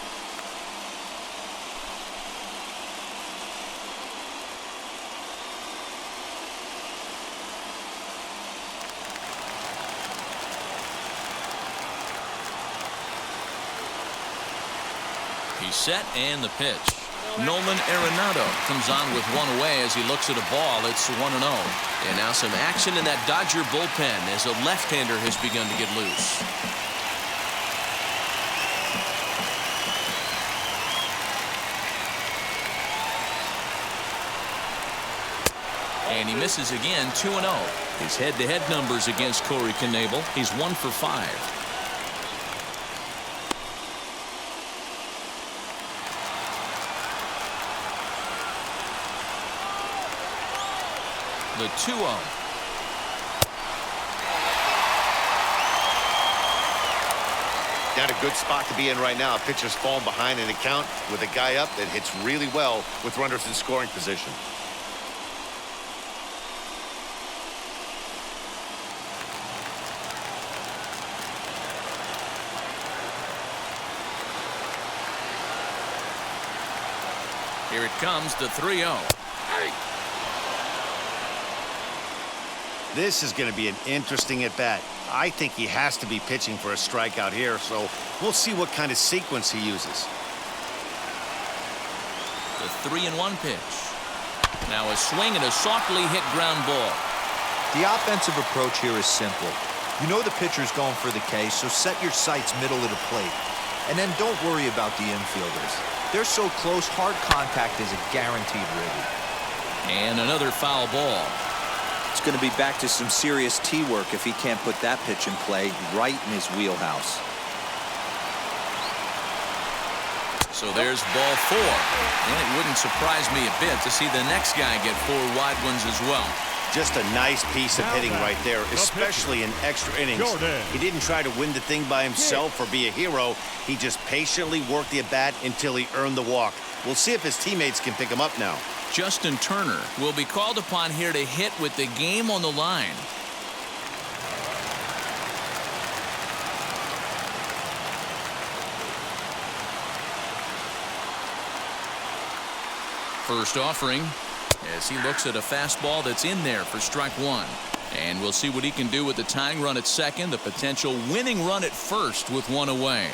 He's set, and the pitch. Nolan Arenado comes on with 1 away as he looks at a ball. It's 1-0. And now some action in that Dodger bullpen as a left-hander has begun to get loose. And he misses again, 2-0. His head-to-head numbers against Corey Knebel. He's 1 for 5. The 2-0. Not a good spot to be in right now. Pitcher's falling behind in the count with a guy up that hits really well with runners in scoring position. Here it comes, the 3-0. This is going to be an interesting at-bat. I think he has to be pitching for a strikeout here, so we'll see what kind of sequence he uses. The 3-1 pitch. Now a swing and a softly hit ground ball. The offensive approach here is simple. You know the pitcher's going for the K, so set your sights middle of the plate. And then don't worry about the infielders. They're so close, hard contact is a guaranteed ribby. And another foul ball. It's going to be back to some serious tee work if he can't put that pitch in play right in his wheelhouse. So there's ball 4. And it wouldn't surprise me a bit to see the next guy get 4 wide ones as well. Just a nice piece of hitting right there, especially in extra innings. He didn't try to win the thing by himself or be a hero. He just patiently worked the at-bat until he earned the walk. We'll see if his teammates can pick him up now. Justin Turner will be called upon here to hit with the game on the line. First offering as he looks at a fastball that's in there for strike 1. And we'll see what he can do with the tying run at second, the potential winning run at first with 1 away.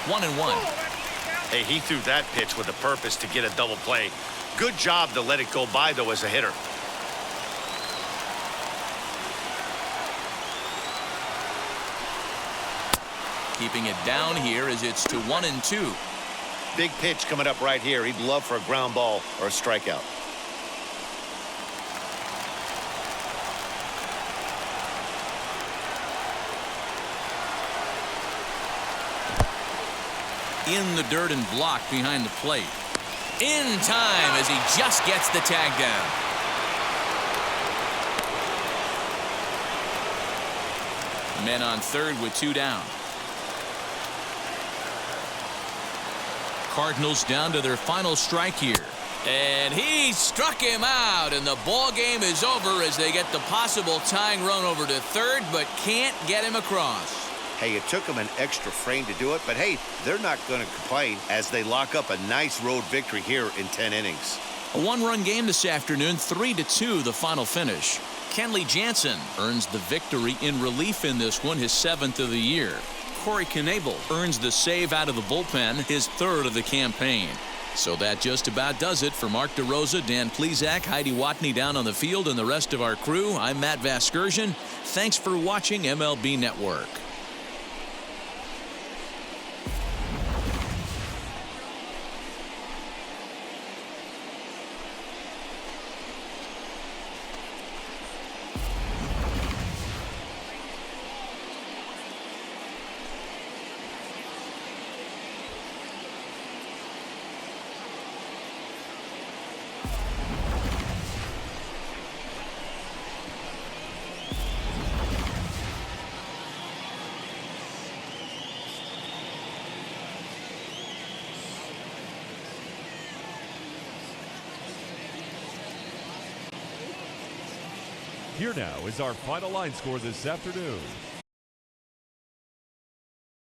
One and one. Hey, he threw that pitch with a purpose to get a double play. Good job to let it go by, though, as a hitter. Keeping it down here as it's to 1 and 2. Big pitch coming up right here. He'd love for a ground ball or a strikeout. In the dirt and blocked behind the plate. In time as he just gets the tag down. Men on third with 2 down. Cardinals down to their final strike here. And he struck him out, and the ball game is over as they get the possible tying run over to third, but can't get him across. Hey, it took them an extra frame to do it, but hey, they're not going to complain as they lock up a nice road victory here in 10 innings. A 1-run game this afternoon, 3-2 the final finish. Kenley Jansen earns the victory in relief in this one, his 7th of the year. Corey Knebel earns the save out of the bullpen, his 3rd of the campaign. So that just about does it for Mark DeRosa, Dan Plesac, Heidi Watney down on the field, and the rest of our crew. I'm Matt Vasgersian. Thanks for watching MLB Network. Here now is our final line score this afternoon.